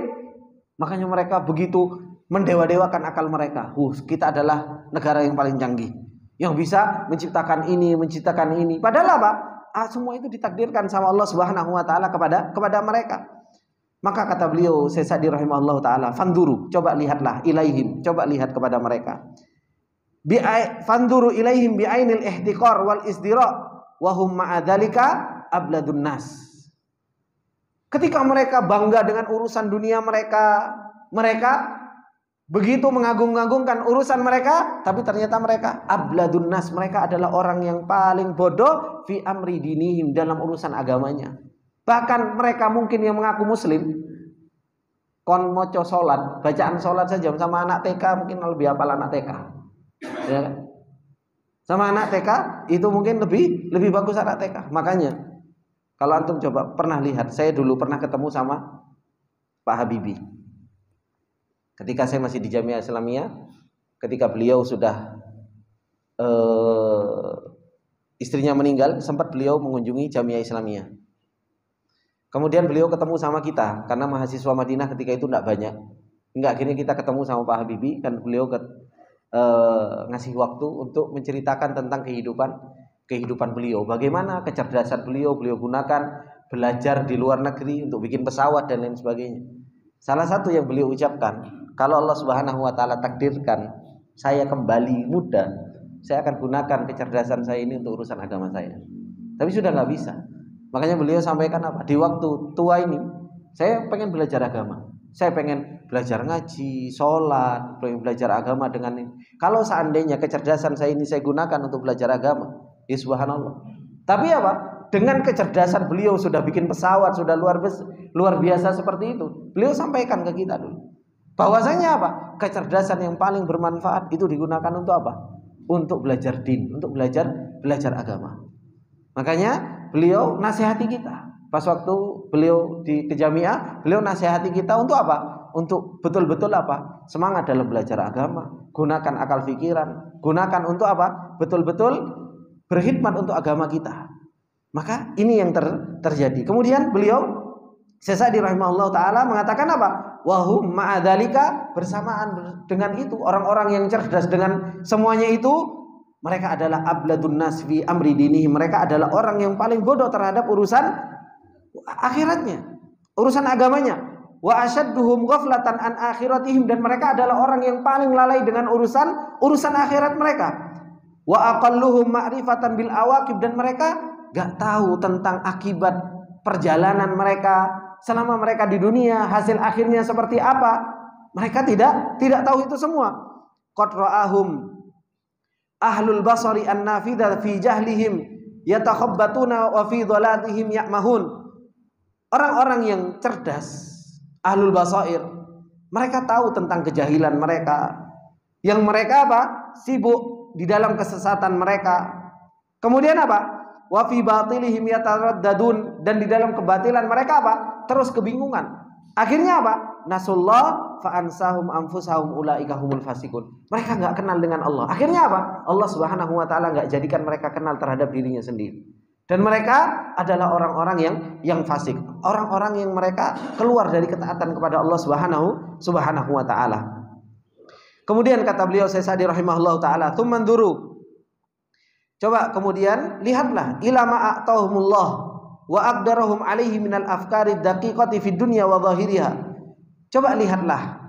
makanya mereka begitu mendewa-dewakan akal mereka. Kita adalah negara yang paling canggih, yang bisa menciptakan ini. Padahal apa? Semua itu ditakdirkan sama Allah Subhanahu wa taala kepada mereka. Maka kata beliau Syekh Sa'di rahimahullah taala, fanduru, coba lihatlah ilaihim, coba lihat kepada mereka. Fanduru ilaihim bi'ainil ihtiqar wal isdira wa hum ma'a dzalika abladun nas. Ketika mereka bangga dengan urusan dunia mereka begitu mengagung-agungkan urusan mereka, tapi ternyata mereka abladun nas, mereka adalah orang yang paling bodoh fi amri dinihim, dalam urusan agamanya. Bahkan mereka mungkin yang mengaku muslim, kon moco salat, bacaan salat saja sama anak TK mungkin lebih hafal anak TK. Ya kan? Sama anak TK itu mungkin lebih bagus anak TK. Makanya kalau antum coba pernah lihat, saya dulu pernah ketemu sama Pak Habibie. Ketika saya masih di Jamiah Islamiyah, ketika beliau sudah istrinya meninggal, sempat beliau mengunjungi Jamiah Islamiyah. Kemudian beliau ketemu sama kita, karena mahasiswa Madinah ketika itu tidak banyak. Hingga akhirnya kita ketemu sama Pak Habibie, dan beliau ngasih waktu untuk menceritakan tentang kehidupan beliau, bagaimana kecerdasan beliau gunakan belajar di luar negeri untuk bikin pesawat dan lain sebagainya. Salah satu yang beliau ucapkan, kalau Allah Subhanahu wa taala takdirkan saya kembali muda, saya akan gunakan kecerdasan saya ini untuk urusan agama saya. Tapi sudah nggak bisa. Makanya beliau sampaikan apa? Di waktu tua ini saya pengen belajar agama. Saya pengen belajar ngaji, sholat, pengen belajar agama dengan ini. Kalau seandainya kecerdasan saya ini saya gunakan untuk belajar agama, ya subhanallah. Tapi apa? dengan kecerdasan beliau sudah bikin pesawat, sudah luar biasa seperti itu. Beliau sampaikan ke kita dulu. Bahwasanya apa? Kecerdasan yang paling bermanfaat itu digunakan untuk apa? Untuk belajar din, untuk belajar agama. Makanya beliau nasihati kita. Pas waktu beliau ke Jamiah, beliau nasihati kita untuk apa? Untuk betul-betul apa? Semangat dalam belajar agama. Gunakan akal pikiran. Gunakan untuk apa? Betul-betul berkhidmat untuk agama kita. Maka ini yang terjadi. Kemudian beliau Syekh Sa'di rahimahullah ta'ala mengatakan apa? Wahum ma'adzalika, bersamaan dengan itu orang-orang yang cerdas dengan semuanya itu, mereka adalah abladun nas fi amri dinihi. Mereka adalah orang yang paling bodoh terhadap urusan akhiratnya, urusan agamanya. Wa asyadduhum ghaflatan an akhiratihim, dan mereka adalah orang yang paling lalai dengan urusan akhirat mereka. Wa aqalluhum ma'rifatan bil awaqib, dan mereka gak tahu tentang akibat perjalanan mereka selama mereka di dunia, hasil akhirnya seperti apa. Mereka tidak tahu itu semua. Qad ra'ahum ahlul basari an-nafidah fi jahlihim yatakhabbatuna wa fi dhalatihim ya'mahun. Orang-orang yang cerdas, ahlul basair, mereka tahu tentang kejahilan mereka, yang mereka apa? Sibuk di dalam kesesatan mereka. Kemudian apa? Wa fi batilihim yataraddadun, dan di dalam kebatilan mereka apa? Terus kebingungan. Akhirnya apa? Nasullah fa ansahum anfusahum ulaika humul fasikun. Mereka enggak kenal dengan Allah. Akhirnya apa? Allah Subhanahu wa taala enggak jadikan mereka kenal terhadap dirinya sendiri. Dan mereka adalah orang-orang yang fasik, orang-orang yang mereka keluar dari ketaatan kepada Allah Subhanahu wa taala. Kemudian kata beliau Syekh Sa'di rahimahullah taala, "Tsumanduru." Coba kemudian lihatlah ila ma a'tahumullah wa aqdarahum alaihi minal afkari daqiqati fid dunya wa dhahiriha. Coba lihatlah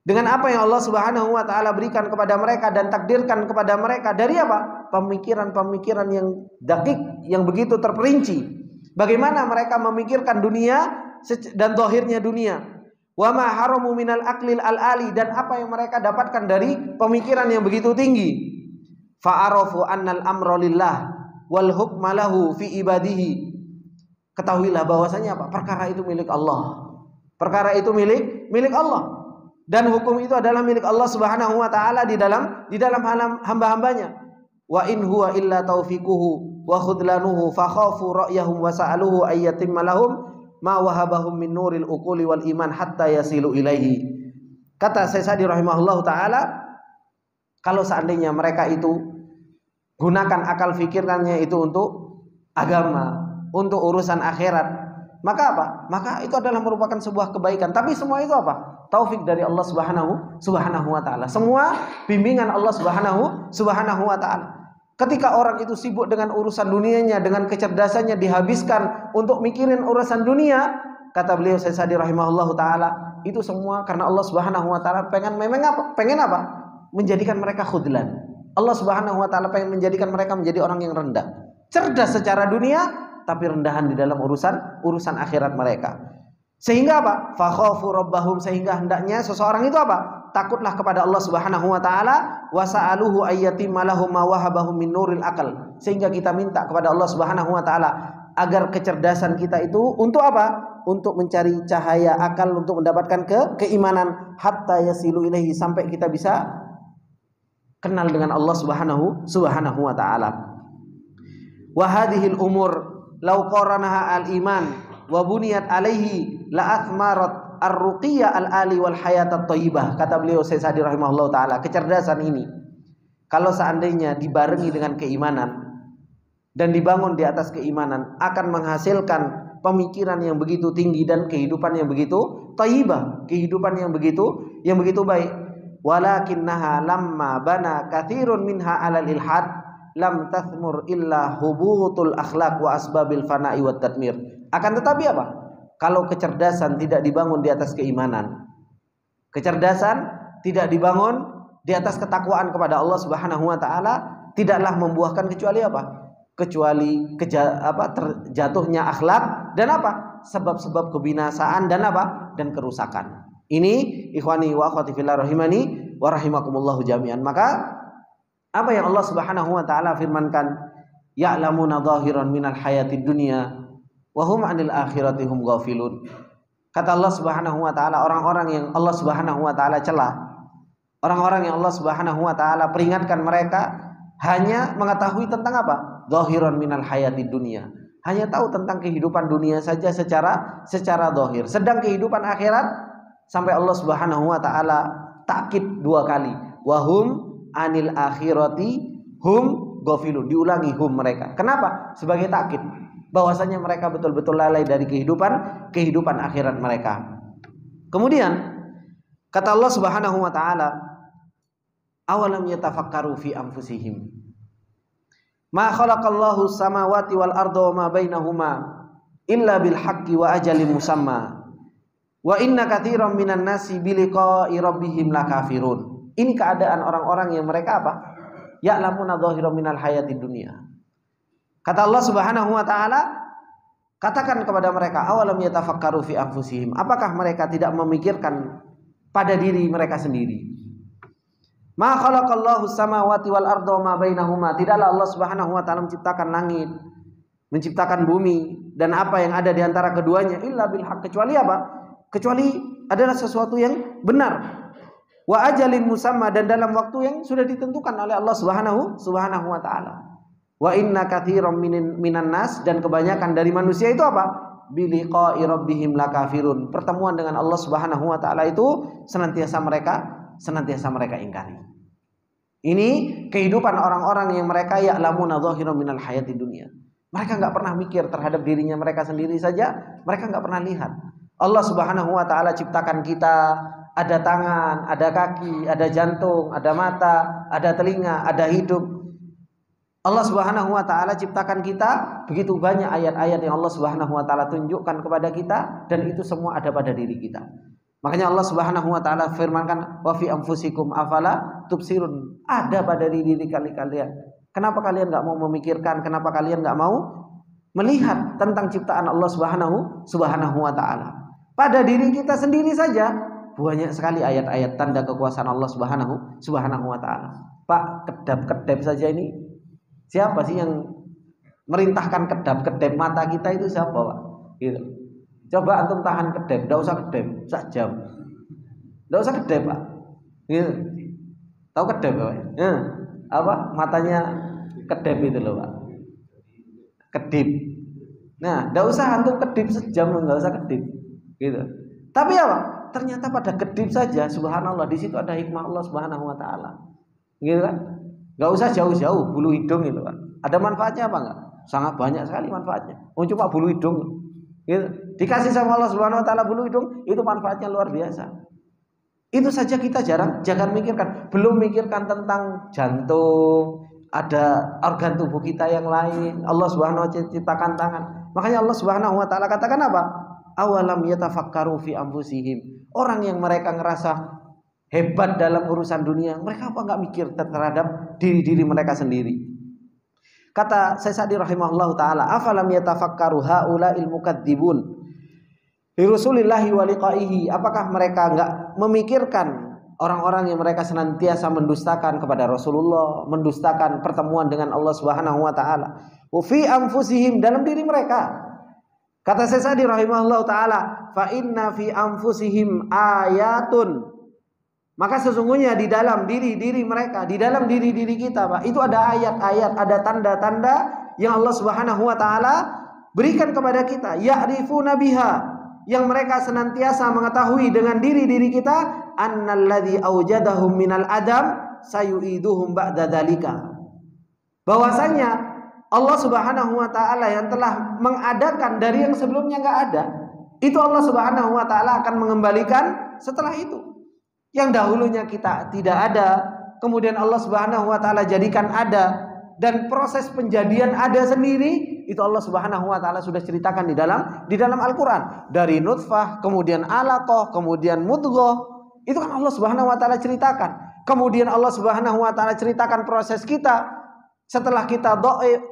dengan apa yang Allah Subhanahu wa taala berikan kepada mereka dan takdirkan kepada mereka dari apa? Pemikiran-pemikiran yang dakik, yang begitu terperinci. Bagaimana mereka memikirkan dunia dan zahirnya dunia. Wa ma haramu minal aqlil al-ali, dan apa yang mereka dapatkan dari pemikiran yang begitu tinggi. Fa'arafu annal amra lillah wal hukma lahu fi ibadihi. Ketahuilah bahwasanya apa? Perkara itu milik Allah. Perkara itu milik Allah. Dan hukum itu adalah milik Allah Subhanahu wa taala di dalam hamba-hambanya. Wa in huwa illa taufiquhu wa khudlanuhu fa khafu ra'yahum wa sa'aluhu ayyatimma lahum ma wahabahum min nuril uquli wal iman hatta yasilu ilaihi. Kata Syekh Sa'di rahimahullahu taala, kalau seandainya mereka itu gunakan akal fikirannya itu untuk agama, untuk urusan akhirat, maka apa? Maka itu adalah merupakan sebuah kebaikan. Tapi semua itu apa? Taufik dari Allah Subhanahu wa taala. Semua bimbingan Allah Subhanahu wa taala. Ketika orang itu sibuk dengan urusan dunianya, dengan kecerdasannya dihabiskan untuk mikirin urusan dunia, kata beliau Syekh Sa'di rahimahullahu taala, itu semua karena Allah Subhanahu wa taala pengen apa? Menjadikan mereka khudlan. Allah Subhanahu wa taala pengen menjadikan mereka menjadi orang yang rendah. Cerdas secara dunia tapi rendahan di dalam urusan akhirat mereka. Sehingga apa? Fa khafu rabbahum, sehingga hendaknya seseorang itu apa? Takutlah kepada Allah Subhanahu wa taala, wa sa'aluhu ayyatimma lahum ma wahabahum min nuril aqal. Sehingga kita minta kepada Allah Subhanahu wa taala agar kecerdasan kita itu untuk apa? Untuk mencari cahaya akal, untuk mendapatkan keimanan, hatta yasilu ilaihi, sampai kita bisa kenal dengan Allah Subhanahu wa taala. Wa hadhil umur law qaranaha al-iman wa buniyat alaihi la athmarat ar-ruqiyya al-ali wal hayat at-thayyibah. Kata beliau Syekh Sa'di rahimahullah taala, kecerdasan ini kalau seandainya dibarengi dengan keimanan dan dibangun di atas keimanan, akan menghasilkan pemikiran yang begitu tinggi dan kehidupan yang begitu thayyibah, kehidupan yang begitu baik. Walakinnaha lamma bana katsirun minha 'alal ilhad lam tathmur illa hubutul akhlaq wa asbabil fana'i wat tadmir. Akan tetapi apa? Kalau kecerdasan tidak dibangun di atas keimanan, kecerdasan tidak dibangun di atas ketakwaan kepada Allah Subhanahu wa taala, tidaklah membuahkan kecuali apa? Kecuali terjatuhnya akhlak dan apa? Sebab-sebab kebinasaan dan apa? Dan kerusakan. Ini ikhwani wa akhwati fillah rahimani wa rahimakumullahu jami'an. Maka apa yang Allah Subhanahu wa taala firmankan ya'lamuna dhahiran minal hayatid dunya wa hum 'anil akhirati hum ghafilun. Kata Allah Subhanahu wa taala, orang-orang yang Allah Subhanahu wa taala celah, orang-orang yang Allah Subhanahu wa taala peringatkan mereka hanya mengetahui tentang apa? Dhahiran minal hayatid dunya. Hanya tahu tentang kehidupan dunia saja secara zahir. Sedang kehidupan akhirat sampai Allah Subhanahu wa taala takkid 2 kali. Wa hum 'anil akhirati hum ghafilun. Diulangi hum mereka. Kenapa? Sebagai takkid bahwasanya mereka betul-betul lalai dari kehidupan akhirat mereka. Kemudian kata Allah Subhanahu wa taala, awalam yatafakkaru fi anfusihim ma khalaqallahu samawati wal arda wa ma bainahuma illa bil haqqi wa ajalin musamma wa inna katsiran minan nasi bi liqa'i rabbihim lakafirun. Ini keadaan orang-orang yang mereka apa? Ya'lamuna dhahiran minal hayatid dunya. Kata Allah Subhanahu wa taala, katakan kepada mereka, awalam yatafakkaru fi anfusihim, apakah mereka tidak memikirkan pada diri mereka sendiri? Ma khalaqallahu samawati wal arda ma bainahuma. Tidaklah Allah Subhanahu wa taala menciptakan langit, menciptakan bumi dan apa yang ada di antara keduanya illa bil haqq, kecuali apa? Kecuali adalah sesuatu yang benar. Wa ajalin musamma, dan dalam waktu yang sudah ditentukan oleh Allah Subhanahu wa taala. Wa inna katsiran minan nas, dan kebanyakan dari manusia itu apa? Bi liqa'i rabbihim lakafirun. Pertemuan dengan Allah Subhanahu wa taala itu senantiasa mereka ingkari. Ini kehidupan orang-orang yang mereka ya'lamuna dhahiran minal hayatid dunya. Mereka enggak pernah mikir terhadap dirinya mereka sendiri saja, mereka enggak pernah lihat. Allah Subhanahu wa taala ciptakan kita, ada tangan, ada kaki, ada jantung, ada mata, ada telinga, ada hidup. Allah Subhanahu wa taala ciptakan kita, begitu banyak ayat-ayat yang Allah Subhanahu wa taala tunjukkan kepada kita, dan itu semua ada pada diri kita. Makanya Allah Subhanahu wa taala firmankan, wa fi anfusikum afala tubsirun. Ada pada diri kalian. Kenapa kalian enggak mau memikirkan? Kenapa kalian enggak mau melihat tentang ciptaan Allah Subhanahu wa taala? Pada diri kita sendiri saja banyak sekali ayat-ayat tanda kekuasaan Allah Subhanahu wa taala. Pak, kedap-kedap saja ini, siapa sih yang merintahkan kedap-kedap mata kita itu siapa, Pak? Gitu. Coba antum tahan kedap, enggak usah kedap, sak jam. Enggak usah kedap, Pak. Gitu. Tahu kedap, Pak? Apa? Matanya kedap itu loh, Pak. Kedip. Nah, enggak usah antum kedip sejam, enggak usah kedip. Gitu. Tapi apa? Ternyata pada kedip saja, subhanallah, di situ ada hikmah Allah Subhanahu wa taala. Gitu kan? Enggak usah jauh-jauh bulu hidung itu, Pak. Ada manfaatnya apa enggak? Sangat banyak sekali manfaatnya. Oh, cuma bulu hidung. Gitu. Dikasih sama Allah Subhanahu wa taala bulu hidung, itu manfaatnya luar biasa. Itu saja kita jangan mikirkan, belum mikirkan tentang jantung, ada organ tubuh kita yang lain. Allah Subhanahu wa taala ciptakan tangan. Makanya Allah Subhanahu wa taala katakan apa? Awalam yatafakkaru fi anfusihim. Orang yang mereka ngerasa hebat dalam urusan dunia, mereka apa enggak mikir terhadap diri mereka sendiri? Kata Syekh Sa'di rahimahullahu taala, afalam yatafakkaru haula'il mukadzibun li Rasulillahi wa liqa'ihi. Apakah mereka enggak memikirkan orang-orang yang mereka senantiasa mendustakan kepada Rasulullah, mendustakan pertemuan dengan Allah Subhanahu wa taala? Wa fi anfusihim, dalam diri mereka. Kata Syekh Sa'di rahimahullahu taala, fa inna fi anfusihim ayatun. Maka sesungguhnya di dalam diri mereka, di dalam diri kita, Pak, itu ada ayat-ayat, ada tanda-tanda yang Allah Subhanahu wa taala berikan kepada kita, ya'rifuna biha, yang mereka senantiasa mengetahui dengan diri kita, annalladzi aujadahum minal adam sayu'iduhum ba'da dzalika. Bahwasanya Allah Subhanahu wa taala yang telah mengadakan dari yang sebelumnya enggak ada, itu Allah Subhanahu wa taala akan mengembalikan setelah itu. Yang dahulunya kita tidak ada, kemudian Allah Subhanahu wa taala jadikan ada, dan proses penjadian ada sendiri itu Allah Subhanahu wa taala sudah ceritakan di dalam Al-Qur'an. Dari nutfah, kemudian alaqah, kemudian mudghah, itu kan Allah Subhanahu wa taala ceritakan. Kemudian Allah Subhanahu wa taala ceritakan proses kita setelah kita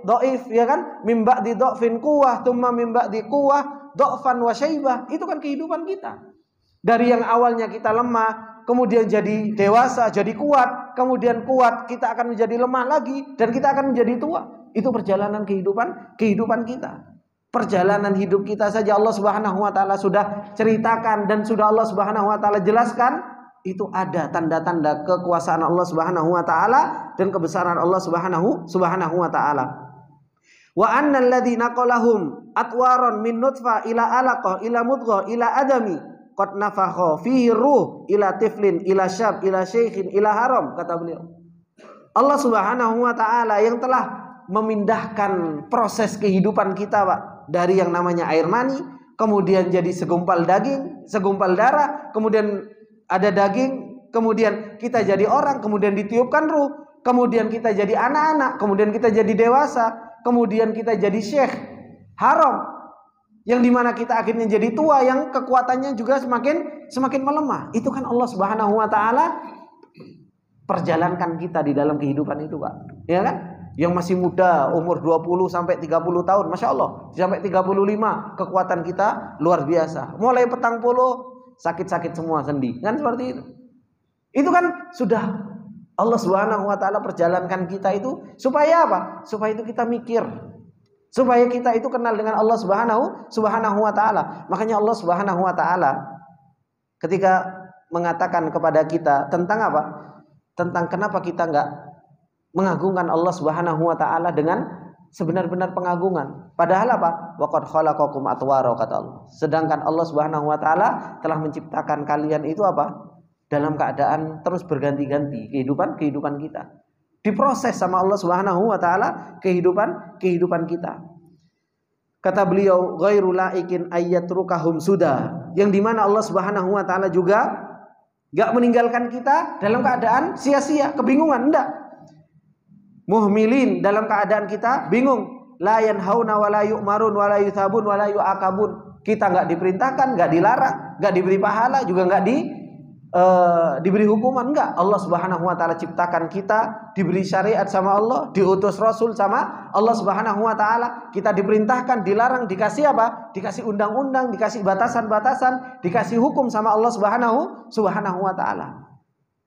dhaif, ya kan? Mim ba'di dhafin quwwah, tsumma mim ba'di quwwah dhafan wa syaibah. Itu kan kehidupan kita. Dari yang awalnya kita lemah, kemudian jadi dewasa, jadi kuat, kemudian kuat, kita akan menjadi lemah lagi, dan kita akan menjadi tua. Itu perjalanan kehidupan kita. Perjalanan hidup kita saja Allah Subhanahu wa taala sudah ceritakan dan sudah Allah Subhanahu wa taala jelaskan, itu ada tanda-tanda kekuasaan Allah Subhanahu wa taala dan kebesaran Allah Subhanahu wa taala. Wa annal ladzina qalahum atwaron min nutfah ila alaqah ila mudghah ila adami qad nafakha fihi ruh ila tiflin ila syab ila syaikhin ila haram, kata beliau. Allah Subhanahu wa taala yang telah memindahkan proses kehidupan kita, Pak, dari yang namanya air mani, kemudian jadi segumpal daging, segumpal darah, kemudian ada daging, kemudian kita jadi orang, kemudian ditiupkan ruh, kemudian kita jadi anak-anak, kemudian kita jadi dewasa, kemudian kita jadi syekh haram, yang dimana kita akhirnya jadi tua, yang kekuatannya juga semakin melemah. Itu kan Allah Subhanahu wa taala perjalankan kita di dalam kehidupan itu, Pak. Ya kan? Yang masih muda, umur 20 sampai 30 tahun, Masya Allah, sampai 35, kekuatan kita luar biasa. Mulai petang puluh, sakit-sakit semua sendi, kan seperti itu. Itu kan sudah Allah Subhanahu wa taala perjalankan kita itu supaya apa? Supaya itu kita mikir, supaya kita itu kenal dengan Allah Subhanahu wa taala. Makanya Allah Subhanahu wa taala ketika mengatakan kepada kita tentang apa? Tentang kenapa kita enggak mengagungkan Allah Subhanahu wa taala dengan sebenar-benar pengagungan. Padahal apa? Wa qad khalaqakum atwara, kata Allah. Sedangkan Allah Subhanahu wa taala telah menciptakan kalian itu apa? Dalam keadaan terus berganti-ganti kehidupan kita. Diproses sama Allah Subhanahu wa taala kehidupan kita. Kata beliau, ghairu laikin ayyatrukahum sudah. Yang dimana Allah Subhanahu wa taala juga enggak meninggalkan kita dalam keadaan sia-sia, kebingungan, enggak. Muhmilin, dalam keadaan kita bingung. La yanhauna wa la yu'marun wa la yuthabun wa la yu'aqabun. Kita enggak diperintahkan, enggak dilarang, enggak diberi pahala, juga enggak diberi hukuman, enggak. Allah Subhanahu wa taala ciptakan kita, diberi syariat sama Allah, diutus rasul sama Allah Subhanahu wa taala. Kita diperintahkan, dilarang, dikasih apa? Dikasih undang-undang, dikasih batasan-batasan, dikasih hukum sama Allah Subhanahu wa taala.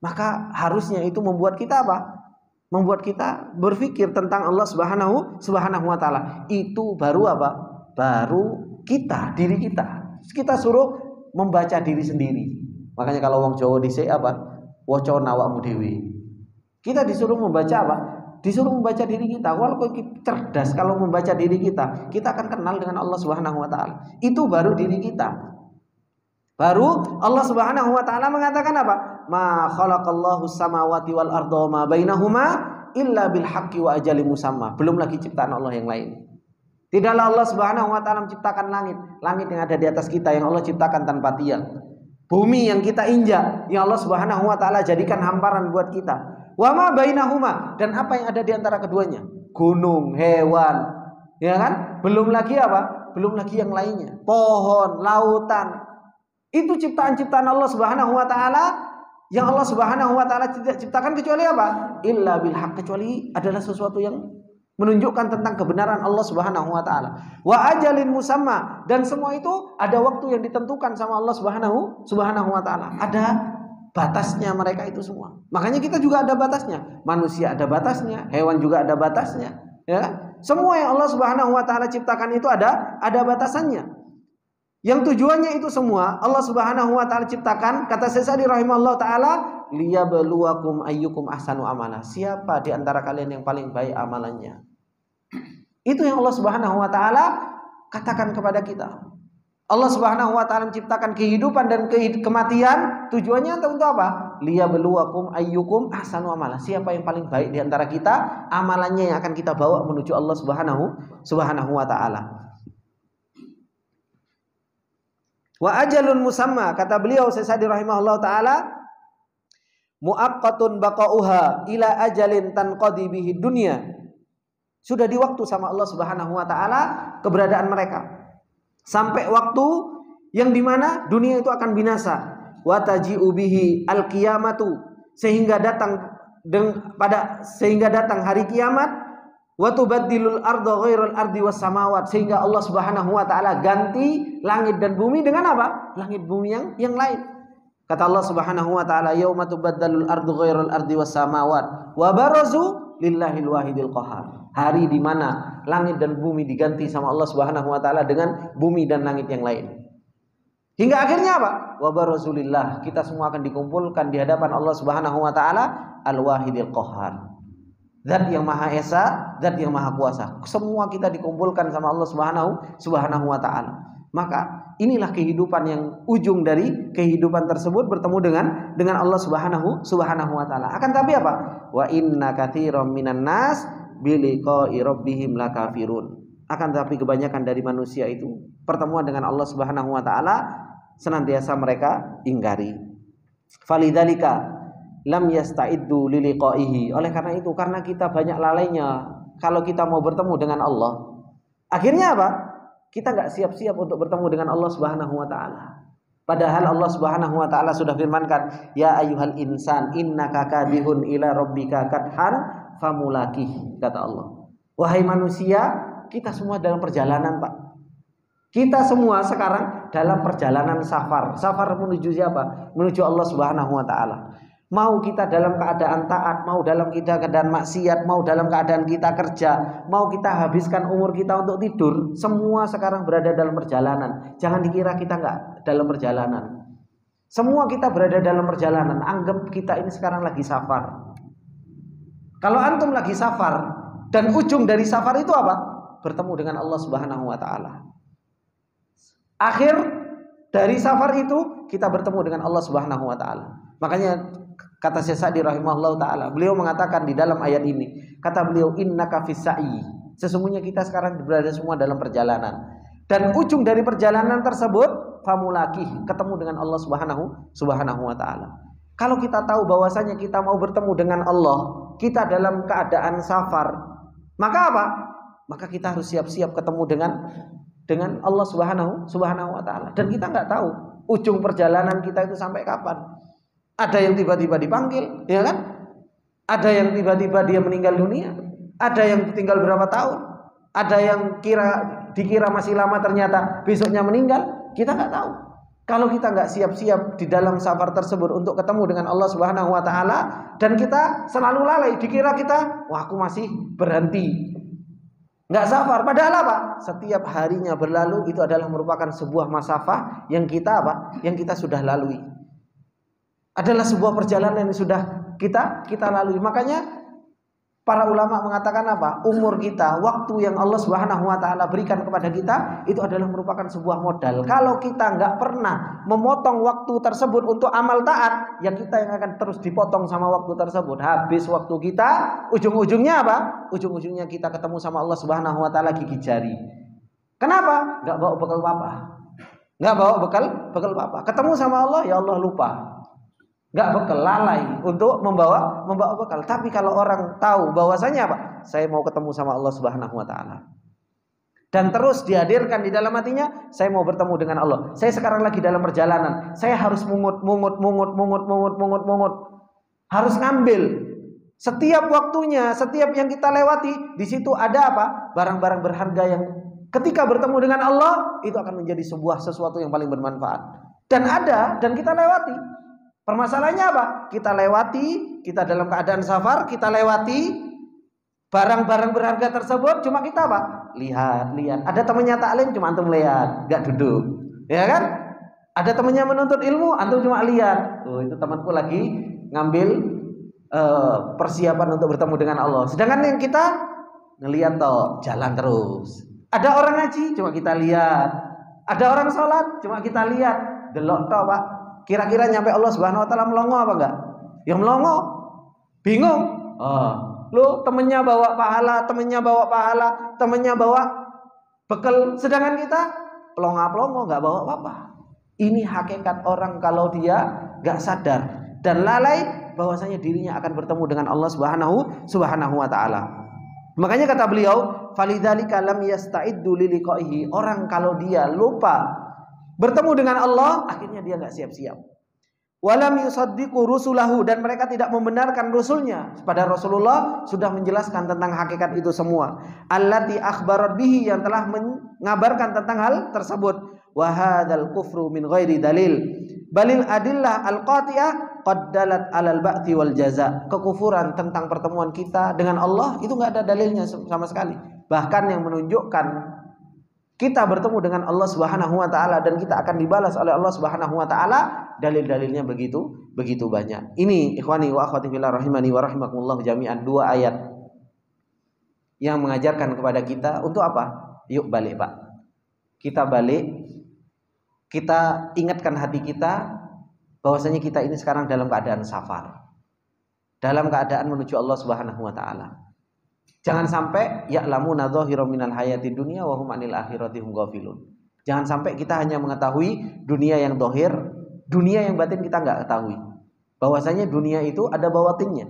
Maka harusnya itu membuat kita apa? Membuat kita berpikir tentang Allah Subhanahu wa taala. Itu baru apa? Baru diri kita. Kita suruh membaca diri sendiri. Makanya kalau wong Jawa dhisik apa? Waca awakmu dhewe. Kita disuruh membaca apa? Disuruh membaca diri kita. Kalau cerdas, kalau membaca diri kita, kita akan kenal dengan Allah Subhanahu wa taala. Itu baru diri kita. Baru Allah Subhanahu wa taala mengatakan apa? Ma khalaqallahu samawati wal arda wa ma bainahuma illa bil haqqi wa ajalin musamma. Belum lagi ciptaan Allah yang lain. Tidaklah Allah Subhanahu wa taala menciptakan langit yang ada di atas kita, yang Allah ciptakan tanpa tiang. Bumi yang kita injak, yang Allah Subhanahu wa taala jadikan hamparan buat kita. Wa ma bainahuma, dan apa yang ada di antara keduanya? Gunung, hewan, ya kan? Belum lagi apa? Belum lagi yang lainnya. Pohon, lautan. Itu ciptaan-ciptaan Allah Subhanahu wa taala yang Allah Subhanahu wa taala tidak ciptakan kecuali apa? Illa bil haqq, kecuali adalah sesuatu yang menunjukkan tentang kebenaran Allah Subhanahu wa taala. Wa ajalin musamma, dan semua itu ada waktu yang ditentukan sama Allah Subhanahu wa taala. Ada batasnya mereka itu semua. Makanya kita juga ada batasnya. Manusia ada batasnya, hewan juga ada batasnya, ya. Semua yang Allah Subhanahu wa taala ciptakan itu ada batasannya. Yang tujuannya itu semua Allah Subhanahu wa taala ciptakan, kata Syekh Sa'di rahimahullah taala, liyabluwakum ayyukum ahsanu amala. Siapa di antara kalian yang paling baik amalannya? Itu yang Allah Subhanahu wa taala katakan kepada kita. Allah Subhanahu wa taala menciptakan kehidupan dan kematian, tujuannya untuk apa? Liyabluwakum ayyukum ahsanu amala. Siapa yang paling baik di antara kita, amalannya yang akan kita bawa menuju Allah Subhanahu wa taala. Wa ajalun musamma, kata beliau Syekh Sa'di rahimahullah taala, muaqqatun baqauha ila ajalin tanqadi bihi dunya. Sudah di waktu sama Allah Subhanahu wa taala keberadaan mereka. Sampai waktu yang dimana dunia itu akan binasa. Wa taji'u bihi al-qiyamatu, sehingga datang hari kiamat. Wa tubaddilul arda ghairal ardi was samawat, sehingga Allah Subhanahu wa taala ganti langit dan bumi dengan apa? Langit bumi yang lain. Kata Allah Subhanahu wa taala, yauma tubaddalul ardu ghairal ardi was samawat wa barazu lillahil wahidil qahar. Hari di mana langit dan bumi diganti sama Allah Subhanahu wa taala dengan bumi dan langit yang lain. Hingga akhirnya apa? Wa barazulillah, kita semua akan dikumpulkan di hadapan Allah Subhanahu wa taala Al-Wahidil Qahhar. Zat yang Maha Esa, Zat yang Maha Kuasa. Semua kita dikumpulkan sama Allah Subhanahu wa taala. Maka inilah kehidupan yang ujung dari kehidupan tersebut bertemu dengan Allah Subhanahu wa taala. Akan tapi apa? Wa inna katsiran minan nas biliqa'i rabbihim lakafirun. Akan tapi kebanyakan dari manusia itu pertemuan dengan Allah Subhanahu wa taala senantiasa mereka ingkari. Falidzalika lam yasta'iddu liliqa'ihi. Oleh karena itu, karena kita banyak lalainya kalau kita mau bertemu dengan Allah, akhirnya apa? Kita enggak siap-siap untuk bertemu dengan Allah Subhanahu wa taala. Padahal Allah Subhanahu wa taala sudah firmankan, ya ayyuhal insan innaka kadihun ila rabbika kadhan famulakih, kata Allah. Wahai manusia, kita semua dalam perjalanan, Pak. Kita semua sekarang dalam perjalanan safar. Safar menuju siapa? Menuju Allah Subhanahu wa taala. Mau kita dalam keadaan taat, mau dalam keadaan maksiat, mau dalam keadaan kita kerja, mau kita habiskan umur kita untuk tidur, semua sekarang berada dalam perjalanan. Jangan dikira kita enggak dalam perjalanan. Semua kita berada dalam perjalanan. Anggap kita ini sekarang lagi safar. Kalau antum lagi safar dan ujung dari safar itu apa? Bertemu dengan Allah Subhanahu wa taala. Akhir dari safar itu kita bertemu dengan Allah Subhanahu wa taala. Makanya kata Syekh Sa'di rahimahullah taala, beliau mengatakan di dalam ayat ini, kata beliau innaka fis-sa'i. Sesungguhnya kita sekarang berada semua dalam perjalanan. Dan ujung dari perjalanan tersebut famulakih, ketemu dengan Allah Subhanahu wa taala. Kalau kita tahu bahwasanya kita mau bertemu dengan Allah, kita dalam keadaan safar, maka apa? Maka kita harus siap-siap ketemu dengan Allah Subhanahu wa taala. Dan kita nggak tahu ujung perjalanan kita itu sampai kapan. Ada yang tiba-tiba dipanggil, ya kan? Ada yang tiba-tiba dia meninggal dunia, ada yang tinggal berapa tahun, ada yang dikira masih lama ternyata besoknya meninggal. Kita nggak tahu. Kalau kita nggak siap-siap di dalam safar tersebut untuk ketemu dengan Allah Subhanahu wa taala, dan kita selalu lalai, dikira kita, wah aku masih berhenti, nggak safar. Padahal apa? Setiap harinya berlalu itu adalah merupakan sebuah masafah yang kita Yang kita sudah lalui. Adalah sebuah perjalanan yang sudah kita lalui. Makanya para ulama mengatakan apa? Umur kita, waktu yang Allah Subhanahu wa taala berikan kepada kita itu adalah merupakan sebuah modal. Kalau kita nggak pernah memotong waktu tersebut untuk amal taat, ya kita yang akan terus dipotong sama waktu tersebut. Habis waktu kita, ujung-ujungnya apa? Ujung-ujungnya kita ketemu sama Allah Subhanahu wa taala gigit jari. Kenapa? Nggak bawa bekal apa? Nggak bawa bekal apa? Ketemu sama Allah, ya Allah lupa. Nggak bekal, lalai untuk membawa bekal. Tapi kalau orang tahu bahwasanya apa? Saya mau ketemu sama Allah Subhanahu wa taala. Dan terus dihadirkan di dalam hatinya, saya mau bertemu dengan Allah. Saya sekarang lagi dalam perjalanan. Saya harus mungut. Harus ngambil. Setiap waktunya, setiap yang kita lewati, di situ ada apa? Barang-barang berharga yang ketika bertemu dengan Allah itu akan menjadi sesuatu yang paling bermanfaat. Dan kita lewati. Permasalahannya apa? Kita lewati, kita dalam keadaan safar, kita lewati barang-barang berharga tersebut, cuma kita apa? Lihat. Ada temannya taklim, cuma antum lihat, enggak duduk. Ya kan? Ada temannya menuntut ilmu, antum cuma lihat. Oh, itu temanku lagi ngambil persiapan untuk bertemu dengan Allah. Sedangkan yang kita ngelihat toh, jalan terus. Ada orang ngaji, cuma kita lihat. Ada orang sholat, cuma kita lihat. Delok toh, Pak. Kira-kira nyampe Allah Subhanahu wa taala melongo apa enggak? Ya melongo. Bingung. Lu temennya bawa pahala, temennya bawa bekal, sedangkan kita pelongo enggak bawa apa-apa. Ini hakikat orang kalau dia enggak sadar dan lalai bahwasanya dirinya akan bertemu dengan Allah Subhanahu wa taala. Makanya kata beliau, falidzalika lam yasta'iddu liliqaihi. Orang kalau dia lupa bertemu dengan Allah, akhirnya dia nggak siap-siap. Walam yusaddiqu rusulahu, dan mereka tidak membenarkan rasulnya. Pada Rasulullah sudah menjelaskan tentang hakikat itu semua. Allati akhbarat bihi, yang telah mengabarkan tentang hal tersebut. Wa hadzal kufru min ghairi dalil balil adillah al-qati'ah qad dalat 'alal ba'ti wal jaza. Kekufuran tentang pertemuan kita dengan Allah itu enggak ada dalilnya sama sekali. Bahkan yang menunjukkan kita bertemu dengan Allah Subhanahu wa taala dan kita akan dibalas oleh Allah Subhanahu wa taala, dalil-dalilnya begitu banyak. Ini ikhwani wa akhwati fillah rahimani wa rahimakumullah jami'an, 2 ayat yang mengajarkan kepada kita untuk apa? Yuk balik, Pak. Kita balik, kita ingatkan hati kita bahwasanya kita ini sekarang dalam keadaan safar, dalam keadaan menuju Allah Subhanahu wa taala. Jangan sampai ya'lamuna dhahiran minal hayatid dunya wa hum 'anil akhirati hum ghafilun. Jangan sampai kita hanya mengetahui dunia yang zahir, dunia yang batin kita enggak ketahui. Bahwasanya dunia itu ada bawatinnya.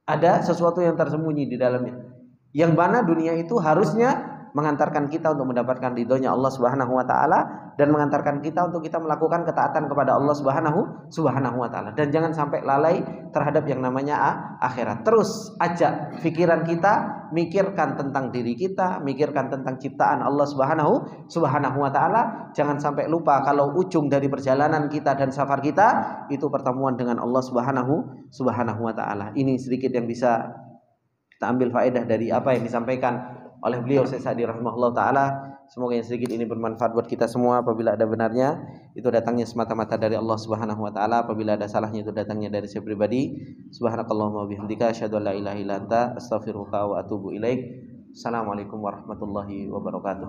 Ada sesuatu yang tersembunyi di dalamnya. Yang mana dunia itu harusnya mengantarkan kita untuk mendapatkan ridhonya Allah Subhanahu wa taala dan mengantarkan kita untuk kita melakukan ketaatan kepada Allah Subhanahu wa taala, dan jangan sampai lalai terhadap yang namanya akhirat. Terus ajak pikiran kita mikirkan tentang diri kita, mikirkan tentang ciptaan Allah Subhanahu wa taala. Jangan sampai lupa kalau ujung dari perjalanan kita dan safar kita itu pertemuan dengan Allah Subhanahu wa taala. Ini sedikit yang bisa kita ambil faedah dari apa yang disampaikan oleh beliau Syekh Sa'di rahimahullah taala. Semoga yang sedikit ini bermanfaat buat kita semua. Apabila ada benarnya itu datangnya semata-mata dari Allah Subhanahu wa taala, apabila ada salahnya itu datangnya dari saya pribadi. Subhanakallahumma wa bihamdika asyhadu an la ilaha illa anta astaghfiruka wa atubu ilaik. Assalamualaikum warahmatullahi wabarakatuh.